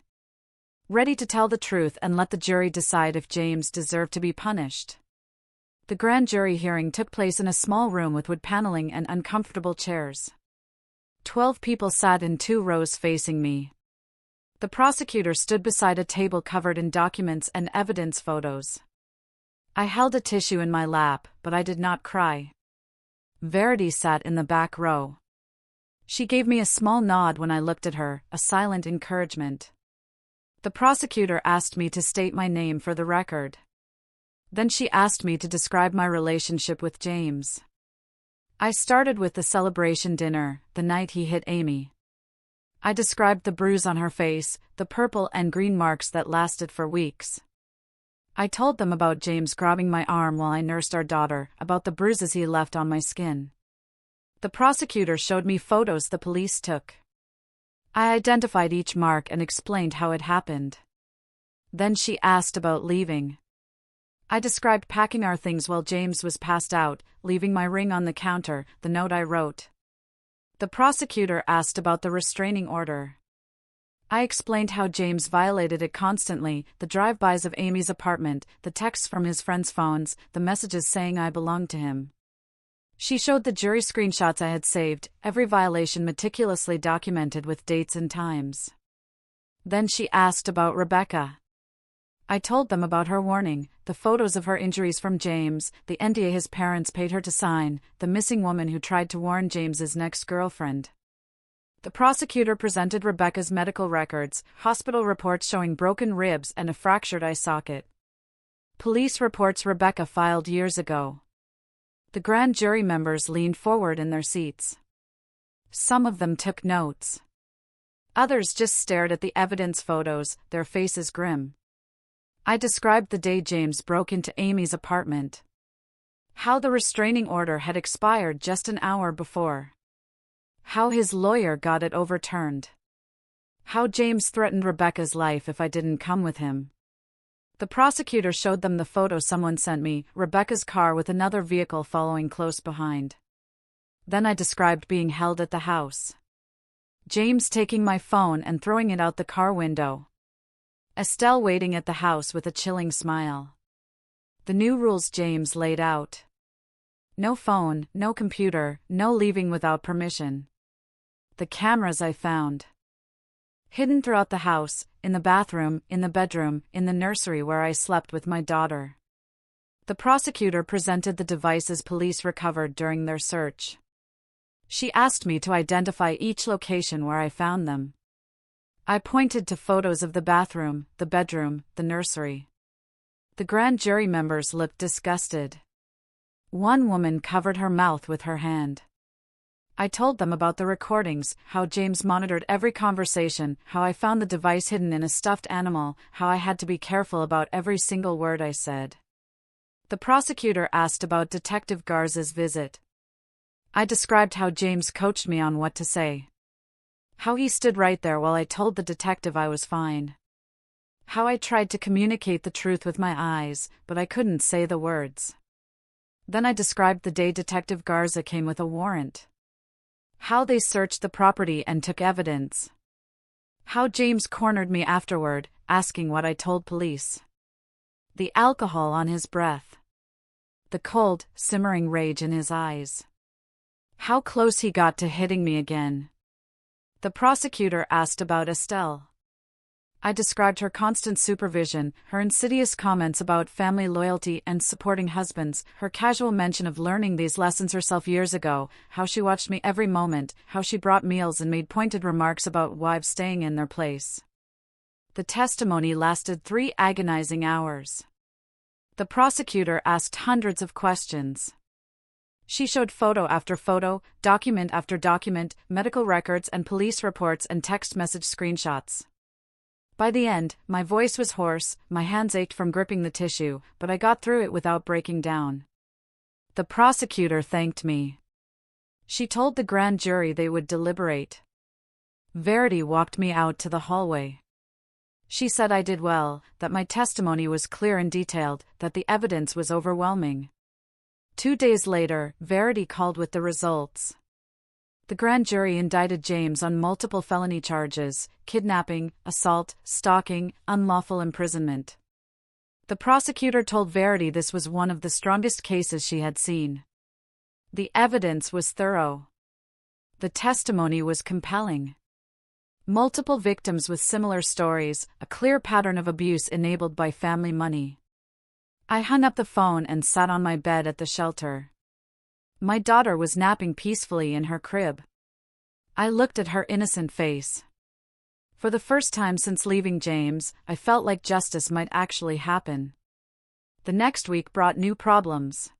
Speaker 1: Ready to tell the truth and let the jury decide if James deserved to be punished. The grand jury hearing took place in a small room with wood paneling and uncomfortable chairs. 12 people sat in 2 rows facing me. The prosecutor stood beside a table covered in documents and evidence photos. I held a tissue in my lap, but I did not cry. Verity sat in the back row. She gave me a small nod when I looked at her, a silent encouragement. The prosecutor asked me to state my name for the record. Then she asked me to describe my relationship with James. I started with the celebration dinner, the night he hit Amy. I described the bruise on her face, the purple and green marks that lasted for weeks. I told them about James grabbing my arm while I nursed our daughter, about the bruises he left on my skin. The prosecutor showed me photos the police took. I identified each mark and explained how it happened. Then she asked about leaving. I described packing our things while James was passed out, leaving my ring on the counter, the note I wrote. The prosecutor asked about the restraining order. I explained how James violated it constantly, the drive-bys of Amy's apartment, the texts from his friends' phones, the messages saying I belonged to him. She showed the jury screenshots I had saved, every violation meticulously documented with dates and times. Then she asked about Rebecca. I told them about her warning, the photos of her injuries from James, the NDA his parents paid her to sign, the missing woman who tried to warn James's next girlfriend. The prosecutor presented Rebecca's medical records, hospital reports showing broken ribs and a fractured eye socket. Police reports Rebecca filed years ago. The grand jury members leaned forward in their seats. Some of them took notes. Others just stared at the evidence photos, their faces grim. I described the day James broke into Amy's apartment. How the restraining order had expired just an hour before. How his lawyer got it overturned. How James threatened Rebecca's life if I didn't come with him. The prosecutor showed them the photo someone sent me, Rebecca's car with another vehicle following close behind. Then I described being held at the house. James taking my phone and throwing it out the car window. Estelle waiting at the house with a chilling smile. The new rules James laid out. No phone, no computer, no leaving without permission. The cameras I found. Hidden throughout the house, in the bathroom, in the bedroom, in the nursery where I slept with my daughter. The prosecutor presented the devices police recovered during their search. She asked me to identify each location where I found them. I pointed to photos of the bathroom, the bedroom, the nursery. The grand jury members looked disgusted. One woman covered her mouth with her hand. I told them about the recordings, how James monitored every conversation, how I found the device hidden in a stuffed animal, how I had to be careful about every single word I said. The prosecutor asked about Detective Garza's visit. I described how James coached me on what to say. How he stood right there while I told the detective I was fine. How I tried to communicate the truth with my eyes, but I couldn't say the words. Then I described the day Detective Garza came with a warrant. How they searched the property and took evidence. How James cornered me afterward, asking what I told police. The alcohol on his breath. The cold, simmering rage in his eyes. How close he got to hitting me again. The prosecutor asked about Estelle. I described her constant supervision, her insidious comments about family loyalty and supporting husbands, her casual mention of learning these lessons herself years ago, how she watched me every moment, how she brought meals and made pointed remarks about wives staying in their place. The testimony lasted 3 agonizing hours. The prosecutor asked hundreds of questions. She showed photo after photo, document after document, medical records and police reports and text message screenshots. By the end, my voice was hoarse, my hands ached from gripping the tissue, but I got through it without breaking down. The prosecutor thanked me. She told the grand jury they would deliberate. Verity walked me out to the hallway. She said I did well, that my testimony was clear and detailed, that the evidence was overwhelming. 2 days later, Verity called with the results. The grand jury indicted James on multiple felony charges: kidnapping, assault, stalking, unlawful imprisonment. The prosecutor told Verity this was one of the strongest cases she had seen. The evidence was thorough. The testimony was compelling. Multiple victims with similar stories, a clear pattern of abuse enabled by family money. I hung up the phone and sat on my bed at the shelter. My daughter was napping peacefully in her crib. I looked at her innocent face. For the first time since leaving James, I felt like justice might actually happen. The next week brought new problems.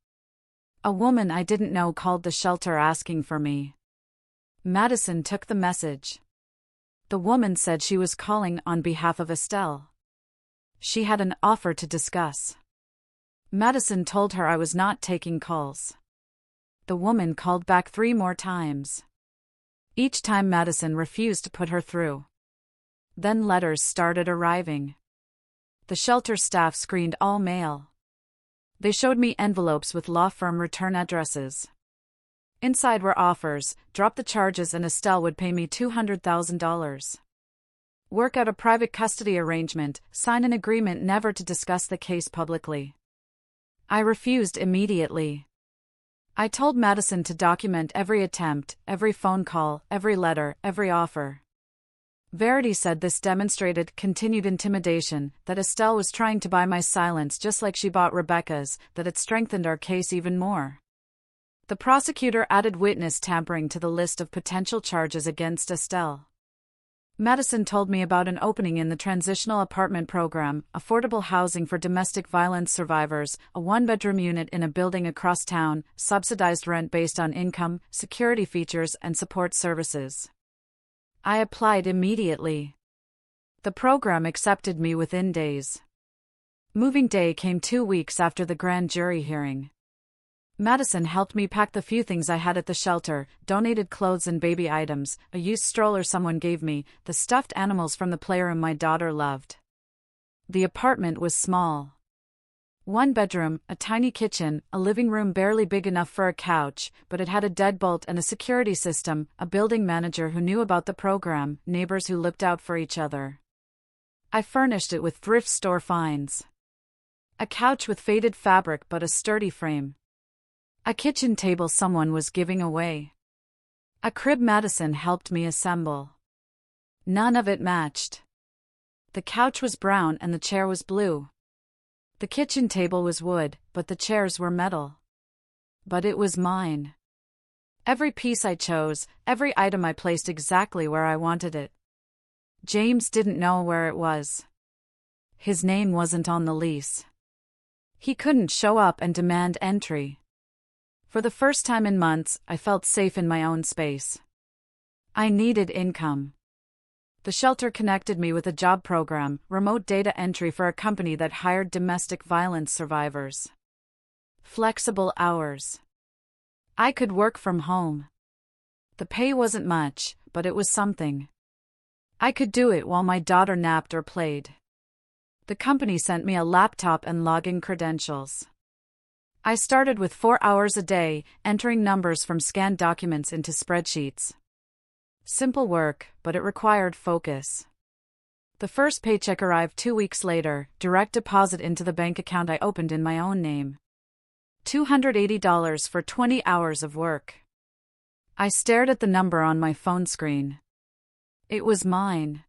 Speaker 1: A woman I didn't know called the shelter asking for me. Madison took the message. The woman said she was calling on behalf of Estelle. She had an offer to discuss. Madison told her I was not taking calls. The woman called back 3 more times. Each time Madison refused to put her through. Then letters started arriving. The shelter staff screened all mail. They showed me envelopes with law firm return addresses. Inside were offers: drop the charges and Estelle would pay me $200,000. Work out a private custody arrangement, sign an agreement never to discuss the case publicly. I refused immediately. I told Madison to document every attempt, every phone call, every letter, every offer. Verity said this demonstrated continued intimidation, that Estelle was trying to buy my silence just like she bought Rebecca's, that it strengthened our case even more. The prosecutor added witness tampering to the list of potential charges against Estelle. Madison told me about an opening in the transitional apartment program, affordable housing for domestic violence survivors, a 1-bedroom unit in a building across town, subsidized rent based on income, security features and support services. I applied immediately. The program accepted me within days. Moving day came 2 weeks after the grand jury hearing. Madison helped me pack the few things I had at the shelter, donated clothes and baby items, a used stroller someone gave me, the stuffed animals from the playroom my daughter loved. The apartment was small. 1 bedroom, a tiny kitchen, a living room barely big enough for a couch, but it had a deadbolt and a security system, a building manager who knew about the program, neighbors who looked out for each other. I furnished it with thrift store finds. A couch with faded fabric but a sturdy frame. A kitchen table someone was giving away. A crib Madison helped me assemble. None of it matched. The couch was brown and the chair was blue. The kitchen table was wood, but the chairs were metal. But it was mine. Every piece I chose, every item I placed exactly where I wanted it. James didn't know where it was. His name wasn't on the lease. He couldn't show up and demand entry. For the first time in months, I felt safe in my own space. I needed income. The shelter connected me with a job program, remote data entry for a company that hired domestic violence survivors. Flexible hours. I could work from home. The pay wasn't much, but it was something. I could do it while my daughter napped or played. The company sent me a laptop and login credentials. I started with 4 hours a day, entering numbers from scanned documents into spreadsheets. Simple work, but it required focus. The first paycheck arrived 2 weeks later, direct deposit into the bank account I opened in my own name. $280 for 20 hours of work. I stared at the number on my phone screen. It was mine.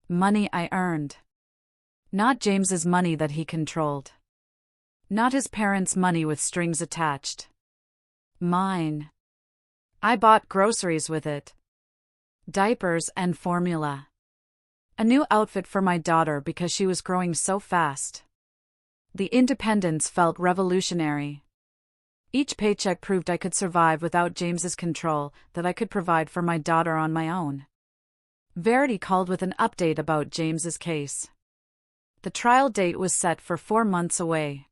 Speaker 1: Money I earned. Not James's money that he controlled. Not his parents' money with strings attached. Mine. I bought groceries with it. Diapers and formula. A new outfit for my daughter because she was growing so fast. The independence felt revolutionary. Each paycheck proved I could survive without James's control, that I could provide for my daughter on my own. Verity called with an update about James's case. The trial date was set for 4 months away.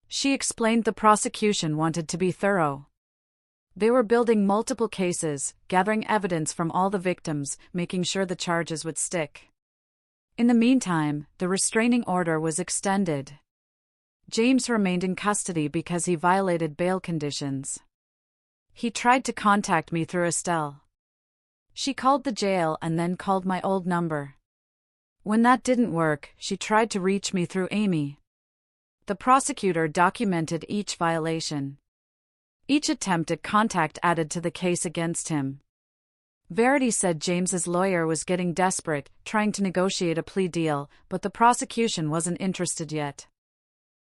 Speaker 1: She explained the prosecution wanted to be thorough. They were building multiple cases, gathering evidence from all the victims, making sure the charges would stick. In the meantime, the restraining order was extended. James remained in custody because he violated bail conditions. He tried to contact me through Estelle. She called the jail and then called my old number. When that didn't work, she tried to reach me through Amy. The prosecutor documented each violation. Each attempt at contact added to the case against him. Verity said James's lawyer was getting desperate, trying to negotiate a plea deal, but the prosecution wasn't interested yet.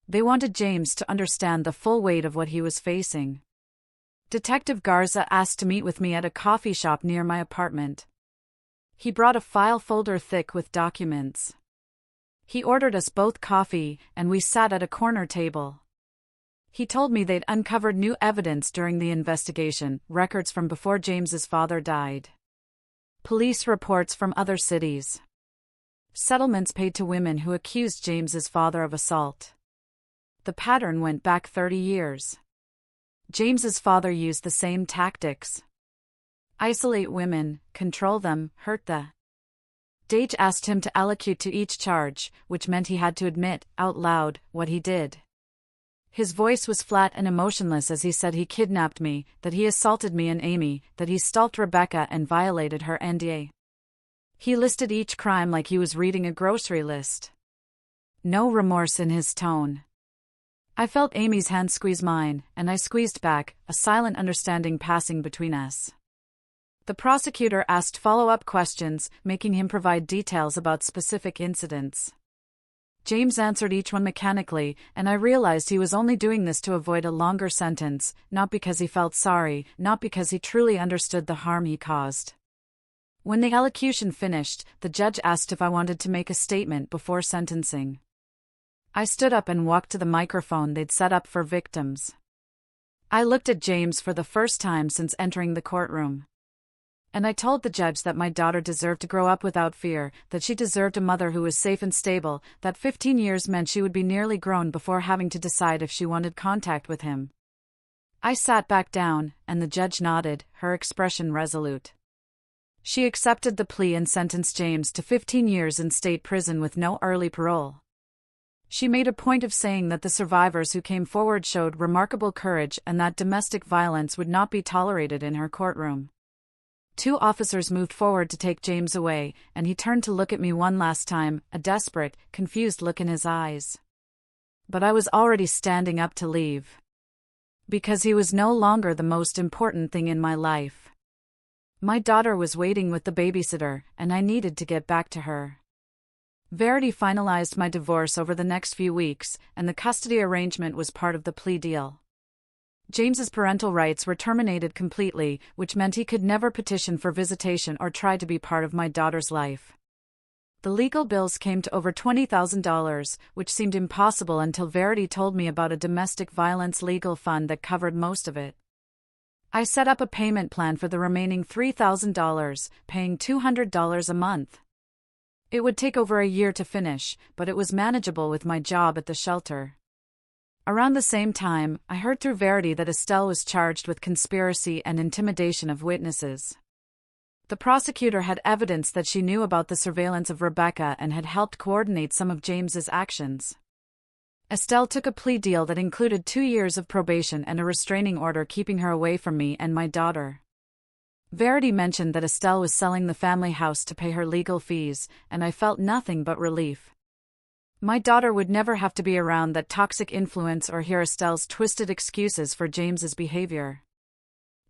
Speaker 1: They wanted James to understand the full weight of what he was facing. Detective Garza asked to meet with me at a coffee shop near my apartment. He brought a file folder thick with documents. He ordered us both coffee, and we sat at a corner table. He told me they'd uncovered new evidence during the investigation, records from before James's father died. Police reports from other cities. Settlements paid to women who accused James's father of assault. The pattern went back 30 years. James's father used the same tactics. Isolate women, control them, hurt them. Dage asked him to allocute to each charge, which meant he had to admit, out loud, what he did. His voice was flat and emotionless as he said he kidnapped me, that he assaulted me and Amy, that he stalked Rebecca and violated her NDA. He listed each crime like he was reading a grocery list. No remorse in his tone. I felt Amy's hand squeeze mine, and I squeezed back, a silent understanding passing between us. The prosecutor asked follow-up questions, making him provide details about specific incidents. James answered each one mechanically, and I realized he was only doing this to avoid a longer sentence, not because he felt sorry, not because he truly understood the harm he caused. When the elocution finished, the judge asked if I wanted to make a statement before sentencing. I stood up and walked to the microphone they'd set up for victims. I looked at James for the first time since entering the courtroom. And I told the judge that my daughter deserved to grow up without fear, that she deserved a mother who was safe and stable, that 15 years meant she would be nearly grown before having to decide if she wanted contact with him. I sat back down, and the judge nodded, her expression resolute. She accepted the plea and sentenced James to 15 years in state prison with no early parole. She made a point of saying that the survivors who came forward showed remarkable courage and that domestic violence would not be tolerated in her courtroom. 2 officers moved forward to take James away, and he turned to look at me one last time, a desperate, confused look in his eyes. But I was already standing up to leave. Because he was no longer the most important thing in my life. My daughter was waiting with the babysitter, and I needed to get back to her. Verity finalized my divorce over the next few weeks, and the custody arrangement was part of the plea deal. James's parental rights were terminated completely, which meant he could never petition for visitation or try to be part of my daughter's life. The legal bills came to over $20,000, which seemed impossible until Verity told me about a domestic violence legal fund that covered most of it. I set up a payment plan for the remaining $3,000, paying $200 a month. It would take over a year to finish, but it was manageable with my job at the shelter. Around the same time, I heard through Verity that Estelle was charged with conspiracy and intimidation of witnesses. The prosecutor had evidence that she knew about the surveillance of Rebecca and had helped coordinate some of James's actions. Estelle took a plea deal that included 2 years of probation and a restraining order keeping her away from me and my daughter. Verity mentioned that Estelle was selling the family house to pay her legal fees, and I felt nothing but relief. My daughter would never have to be around that toxic influence or hear Estelle's twisted excuses for James's behavior.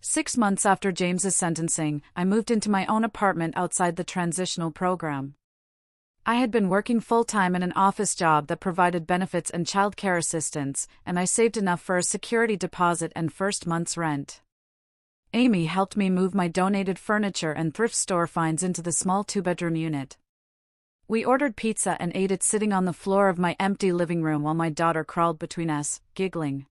Speaker 1: 6 months after James's sentencing, I moved into my own apartment outside the transitional program. I had been working full-time in an office job that provided benefits and child care assistance, and I saved enough for a security deposit and first month's rent. Amy helped me move my donated furniture and thrift store finds into the small 2-bedroom unit. We ordered pizza and ate it sitting on the floor of my empty living room while my daughter crawled between us, giggling.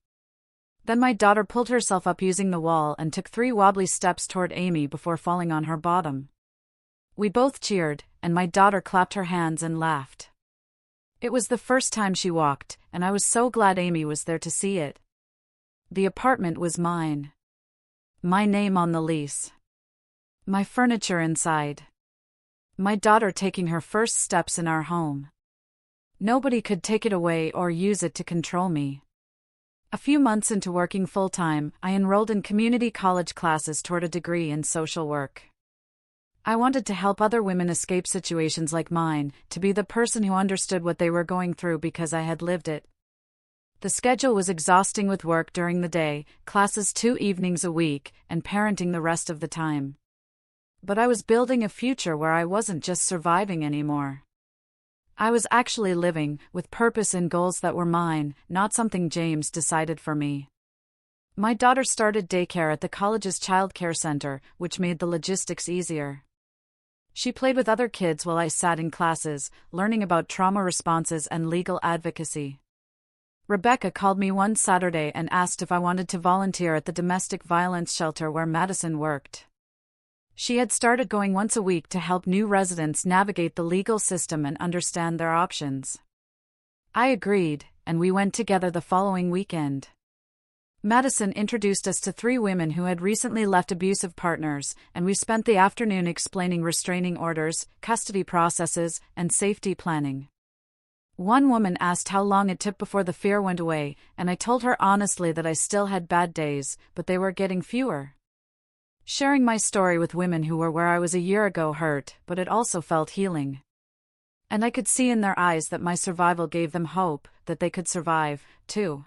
Speaker 1: Then my daughter pulled herself up using the wall and took 3 wobbly steps toward Amy before falling on her bottom. We both cheered, and my daughter clapped her hands and laughed. It was the first time she walked, and I was so glad Amy was there to see it. The apartment was mine. My name on the lease. My furniture inside. My daughter taking her first steps in our home. Nobody could take it away or use it to control me. A few months into working full-time, I enrolled in community college classes toward a degree in social work. I wanted to help other women escape situations like mine, to be the person who understood what they were going through because I had lived it. The schedule was exhausting with work during the day, classes 2 evenings a week, and parenting the rest of the time. But I was building a future where I wasn't just surviving anymore. I was actually living, with purpose and goals that were mine, not something James decided for me. My daughter started daycare at the college's child care center, which made the logistics easier. She played with other kids while I sat in classes, learning about trauma responses and legal advocacy. Rebecca called me one Saturday and asked if I wanted to volunteer at the domestic violence shelter where Madison worked. She had started going once a week to help new residents navigate the legal system and understand their options. I agreed, and we went together the following weekend. Madison introduced us to 3 women who had recently left abusive partners, and we spent the afternoon explaining restraining orders, custody processes, and safety planning. One woman asked how long it took before the fear went away, and I told her honestly that I still had bad days, but they were getting fewer. Sharing my story with women who were where I was a year ago hurt, but it also felt healing. And I could see in their eyes that my survival gave them hope, that they could survive, too.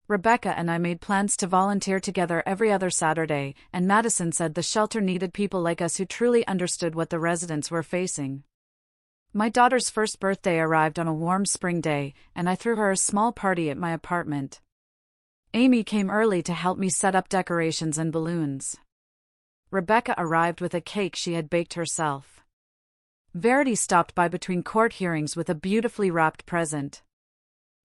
Speaker 1: Rebecca and I made plans to volunteer together every other Saturday, and Madison said the shelter needed people like us who truly understood what the residents were facing. My daughter's first birthday arrived on a warm spring day, and I threw her a small party at my apartment. Amy came early to help me set up decorations and balloons. Rebecca arrived with a cake she had baked herself. Verity stopped by between court hearings with a beautifully wrapped present.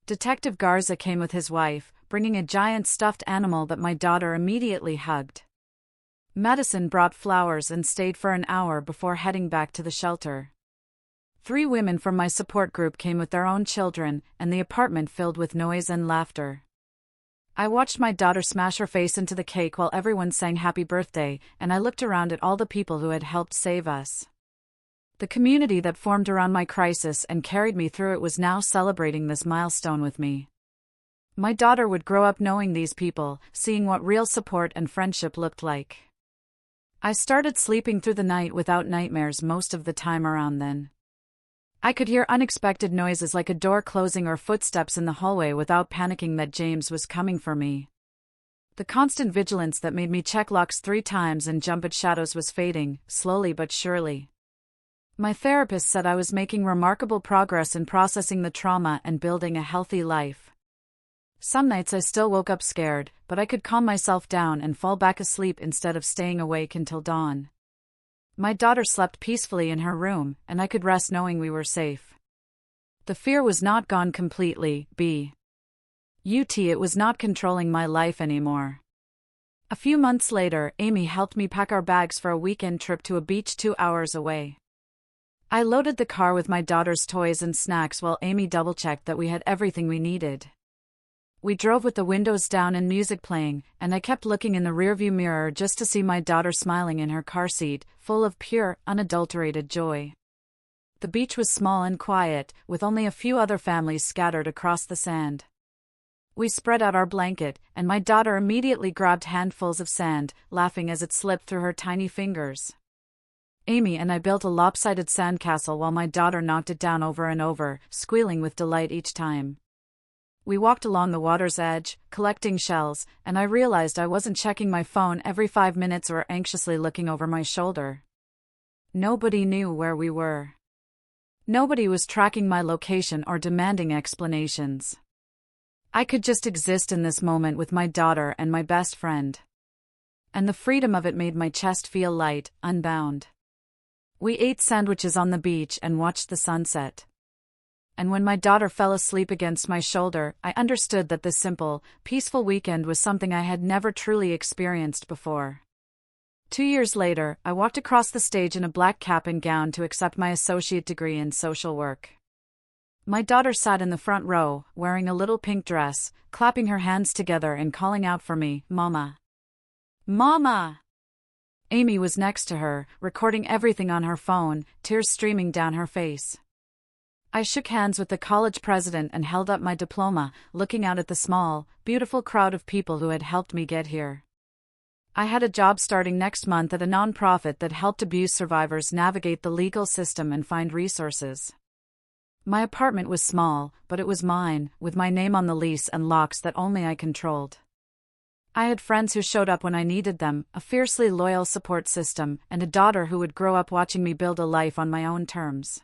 Speaker 1: Detective Garza came with his wife, bringing a giant stuffed animal that my daughter immediately hugged. Madison brought flowers and stayed for an hour before heading back to the shelter. 3 women from my support group came with their own children, and the apartment filled with noise and laughter. I watched my daughter smash her face into the cake while everyone sang happy birthday, and I looked around at all the people who had helped save us. The community that formed around my crisis and carried me through it was now celebrating this milestone with me. My daughter would grow up knowing these people, seeing what real support and friendship looked like. I started sleeping through the night without nightmares most of the time around then. I could hear unexpected noises like a door closing or footsteps in the hallway without panicking that James was coming for me. The constant vigilance that made me check locks 3 times and jump at shadows was fading, slowly but surely. My therapist said I was making remarkable progress in processing the trauma and building a healthy life. Some nights I still woke up scared, but I could calm myself down and fall back asleep instead of staying awake until dawn. My daughter slept peacefully in her room, and I could rest knowing we were safe. The fear was not gone completely, it was not controlling my life anymore. A few months later, Amy helped me pack our bags for a weekend trip to a beach 2 hours away. I loaded the car with my daughter's toys and snacks while Amy double-checked that we had everything we needed. We drove with the windows down and music playing, and I kept looking in the rearview mirror just to see my daughter smiling in her car seat, full of pure, unadulterated joy. The beach was small and quiet, with only a few other families scattered across the sand. We spread out our blanket, and my daughter immediately grabbed handfuls of sand, laughing as it slipped through her tiny fingers. Amy and I built a lopsided sandcastle while my daughter knocked it down over and over, squealing with delight each time. We walked along the water's edge, collecting shells, and I realized I wasn't checking my phone every 5 minutes or anxiously looking over my shoulder. Nobody knew where we were. Nobody was tracking my location or demanding explanations. I could just exist in this moment with my daughter and my best friend. And the freedom of it made my chest feel light, unbound. We ate sandwiches on the beach and watched the sunset. And when my daughter fell asleep against my shoulder, I understood that this simple, peaceful weekend was something I had never truly experienced before. 2 years later, I walked across the stage in a black cap and gown to accept my associate degree in social work. My daughter sat in the front row, wearing a little pink dress, clapping her hands together and calling out for me, "Mama! Mama!" Amy was next to her, recording everything on her phone, tears streaming down her face. I shook hands with the college president and held up my diploma, looking out at the small, beautiful crowd of people who had helped me get here. I had a job starting next month at a nonprofit that helped abuse survivors navigate the legal system and find resources. My apartment was small, but it was mine, with my name on the lease and locks that only I controlled. I had friends who showed up when I needed them, a fiercely loyal support system, and a daughter who would grow up watching me build a life on my own terms.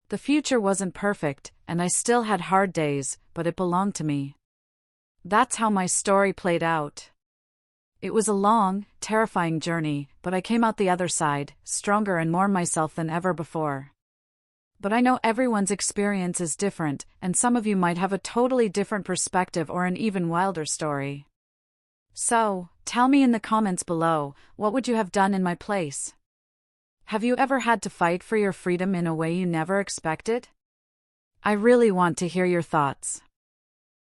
Speaker 1: The future wasn't perfect, and I still had hard days, but it belonged to me. That's how my story played out. It was a long, terrifying journey, but I came out the other side, stronger and more myself than ever before. But I know everyone's experience is different, and some of you might have a totally different perspective or an even wilder story. So, tell me in the comments below, what would you have done in my place? Have you ever had to fight for your freedom in a way you never expected? I really want to hear your thoughts.